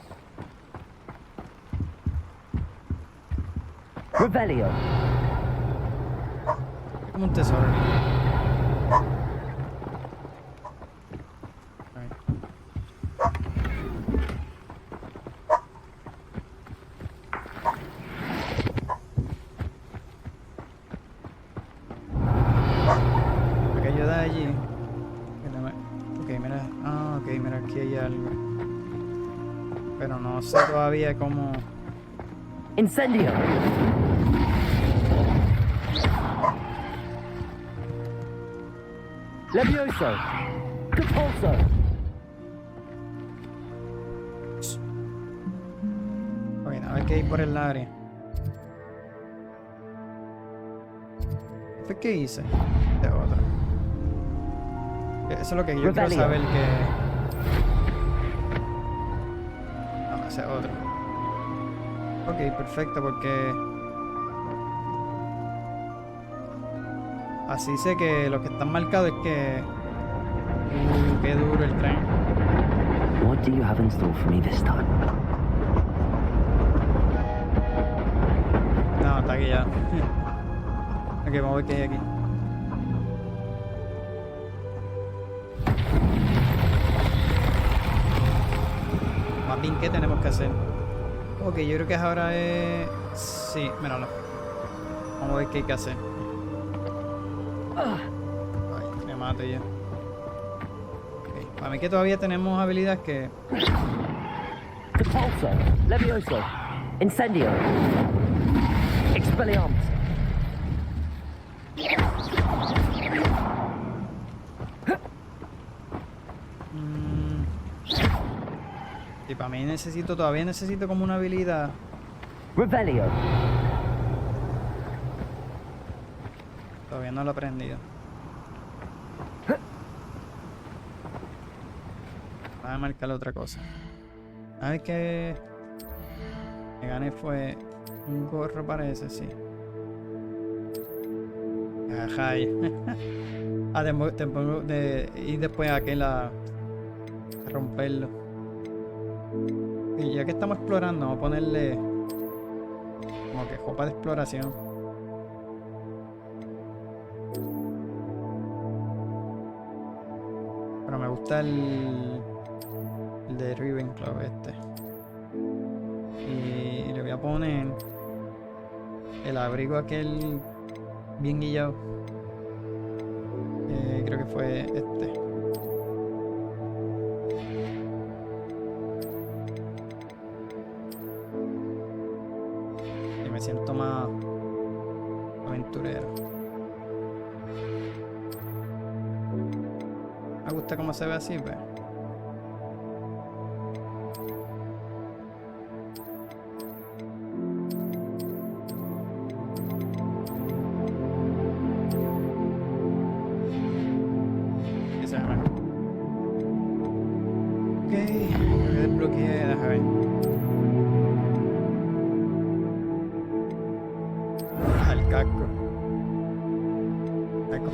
Revelio. Es como un tesoro. Mira, aquí hay algo. Pero no sé todavía cómo... Incendio. Ok. Levioso! Compulso! Ok, nada, hay que ir por el área. ¿Qué fue que hice? De otra. Eso es lo que yo quiero saber que... No, ese es otro. Ok, perfecto, porque... Así sé que lo que están marcados es que... qué duro el tren. What do you have in store for me this time? No, está aquí ya. Ok, vamos a ver qué hay aquí. Más bien, ¿qué tenemos que hacer? Ok, yo creo que ahora es... Sí, míralo. Vamos a ver qué hay que hacer. Ay, me mato ya. Okay. Para mí que todavía tenemos habilidades que... Compulso! Levioso! Incendio! Expelliarmus! Y para mí todavía necesito como una habilidad. Revelio! Todavía no lo he aprendido. Voy a marcar otra cosa. A ver qué me gané fue un gorro, parece, sí. Ajá. Te pongo y después aquel a romperlo. Y ya que estamos explorando, vamos a ponerle como que copa de exploración. Pero me gusta el de Ravenclaw este. Y le voy a poner el abrigo aquel bien guillado. Creo que fue este. Y me siento más aventurero. Me gusta cómo se ve así, pues.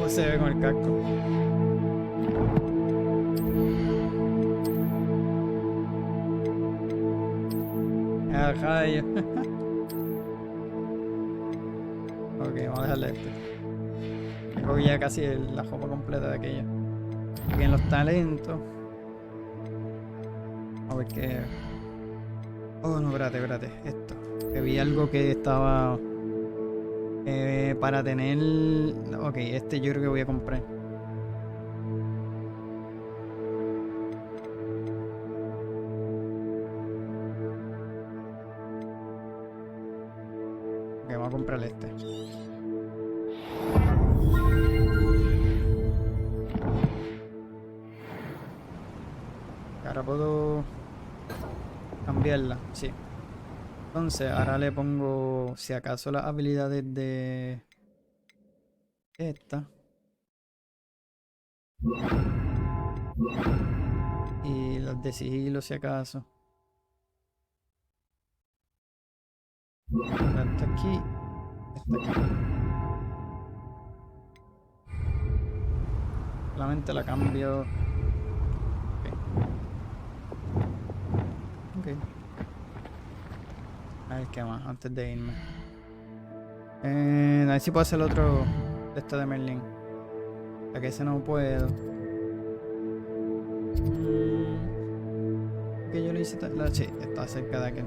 Se ve con el casco. Ajá. Ok, vamos a dejarle este. Tengo ya casi la ropa completa de aquella. Aquí en los talentos. A ver qué. Oh, no, espérate. Esto. Que vi algo que estaba. Para tener... Ok, este yo creo que voy a comprar. Ok, vamos a comprar este. Ahora puedo cambiarla, sí. Entonces, ahora le pongo, si acaso, las habilidades de esta. Y las de siglo, si acaso. Esta aquí. Esta aquí. Solamente la cambio. Ok. A ver qué más antes de irme. A ver si puedo hacer el otro de esta de Merlin. Ya que ese no puedo. Que yo lo hice. Sí, está cerca de aquel.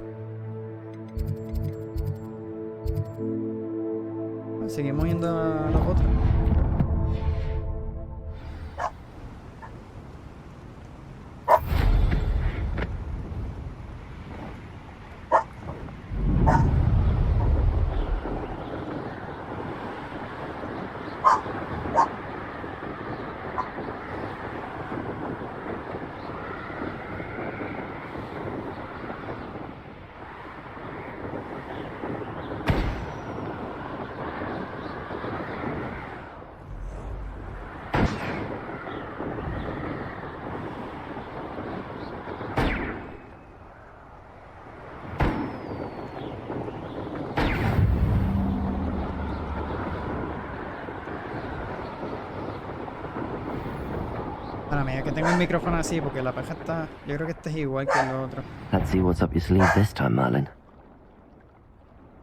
Seguimos yendo a los otros. Para mí, que tengo el micrófono así, porque la paja está... Yo creo que este es igual que el otro. Let's see what's up your sleeve this time, Merlin.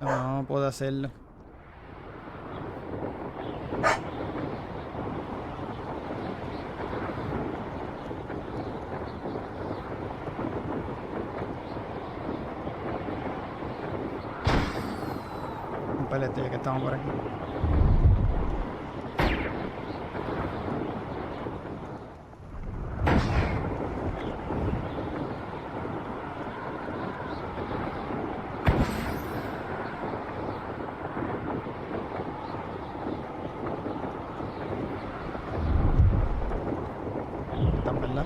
No puedo hacerlo. Un palete, ya que estamos por aquí. ¿Están verdad?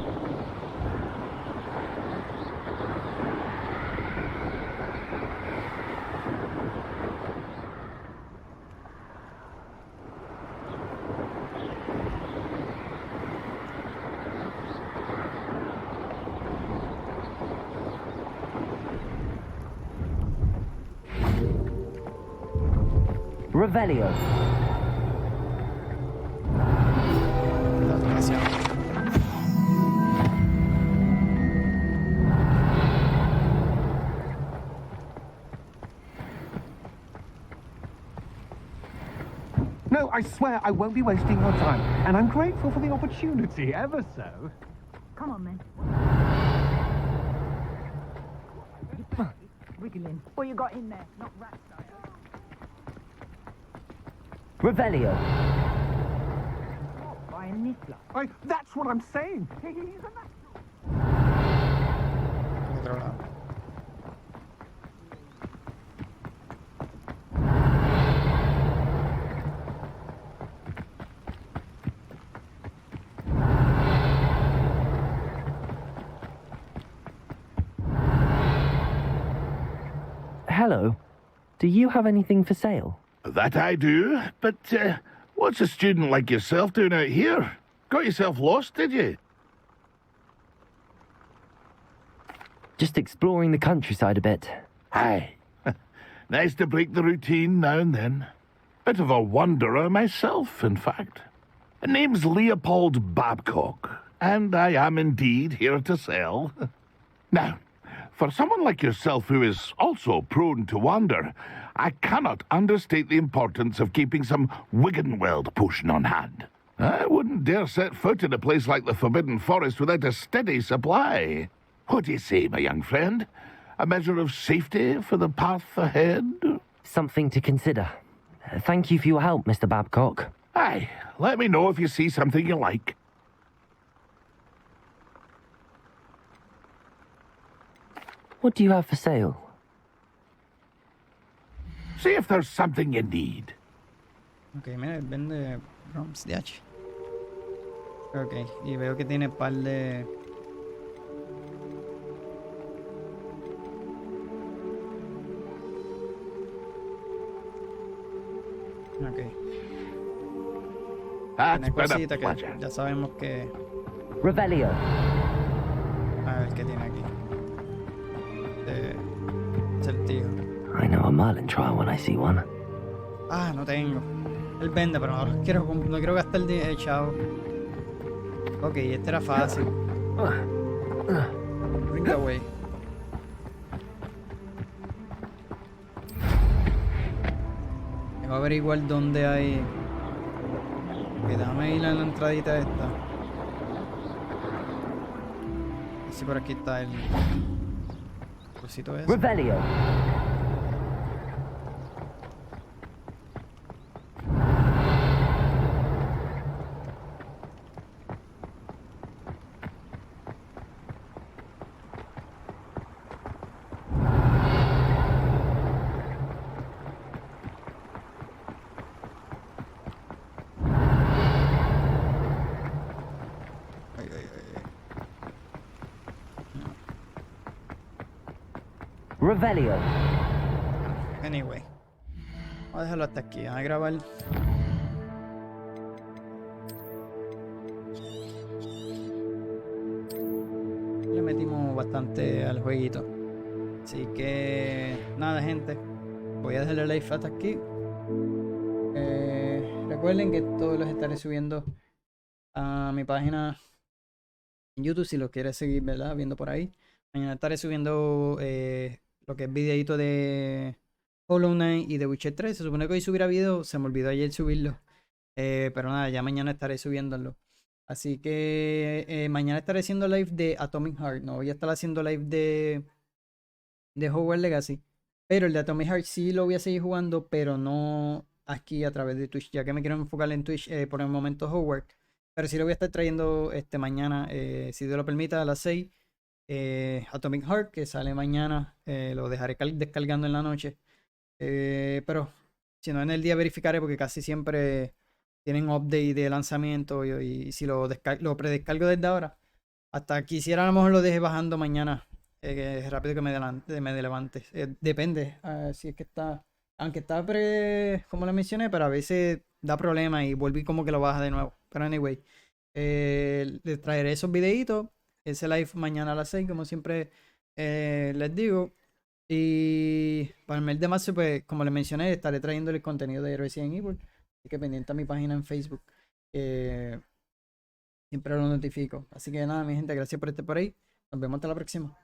Revelio. No, I swear I won't be wasting your time, and I'm grateful for the opportunity, ever so. Come on, then. Wriggling. What you got in there? Not rat style. Revelio. By a niffler. That's what I'm saying. He's a Otro lado. Hello. Do you have anything for sale? That I do, but what's a student like yourself doing out here? Got yourself lost, did you? Just exploring the countryside a bit. Aye. Nice to break the routine now and then. Bit of a wanderer myself, in fact. Name's Leopold Babcock, and I am indeed here to sell. Now, for someone like yourself who is also prone to wander, I cannot understate the importance of keeping some Wiggenweld potion on hand. I wouldn't dare set foot in a place like the Forbidden Forest without a steady supply. What do you say, my young friend? A measure of safety for the path ahead? Something to consider. Thank you for your help, Mr. Babcock. Aye, let me know if you see something you like. What do you have for sale? See if there's something you need. Ok, mira, vende ROMs de H. Ok, y veo que tiene par de... Ok. Tiene cositas que ya sabemos que... Revelio. A ver qué tiene aquí. Certijo. I know a Merlin trial when I see one. Ah, no tengo. Él vende, pero no quiero gastar el chavo. Ok, este era fácil. Bring the way. Tengo que averiguar dónde hay... Ok, déjame ir a la entradita esta. A ver si por aquí está el... cosito ese. Revelio. Revelio. Anyway. Vamos a dejarlo hasta aquí. Vamos a grabar. Le metimos bastante al jueguito. Así que nada, gente. Voy a dejarle like hasta aquí. Recuerden que todos los estaré subiendo a mi página en YouTube si lo quieres seguir, ¿verdad? Viendo por ahí. Mañana estaré subiendo lo que es videito de Hollow Knight y de Witcher 3. Se supone que hoy subirá video, se me olvidó ayer subirlo. Pero nada, ya mañana estaré subiéndolo. Así que mañana estaré haciendo live de Atomic Heart. No voy a estar haciendo live de Hogwarts Legacy. Pero el de Atomic Heart sí lo voy a seguir jugando, pero no aquí a través de Twitch, ya que me quiero enfocar en Twitch por el momento Hogwarts. Pero sí lo voy a estar trayendo mañana, si Dios lo permita, a las 6. Atomic Heart, que sale mañana, lo dejaré descargando en la noche. Pero si no en el día verificaré porque casi siempre tienen update de lanzamiento y si lo predescargo desde ahora, hasta quisiera a lo mejor lo deje bajando mañana, rápido que me levante. Depende, si es que está, aunque está como le mencioné, pero a veces da problemas y vuelve y como que lo baja de nuevo. Pero anyway, les traeré esos videitos, ese live mañana a las 6, como siempre les digo. Y para el mes de marzo, pues, como les mencioné, estaré trayendo el contenido de Resident Evil. Así que pendiente a mi página en Facebook. Siempre lo notifico. Así que nada, mi gente, gracias por estar por ahí. Nos vemos hasta la próxima.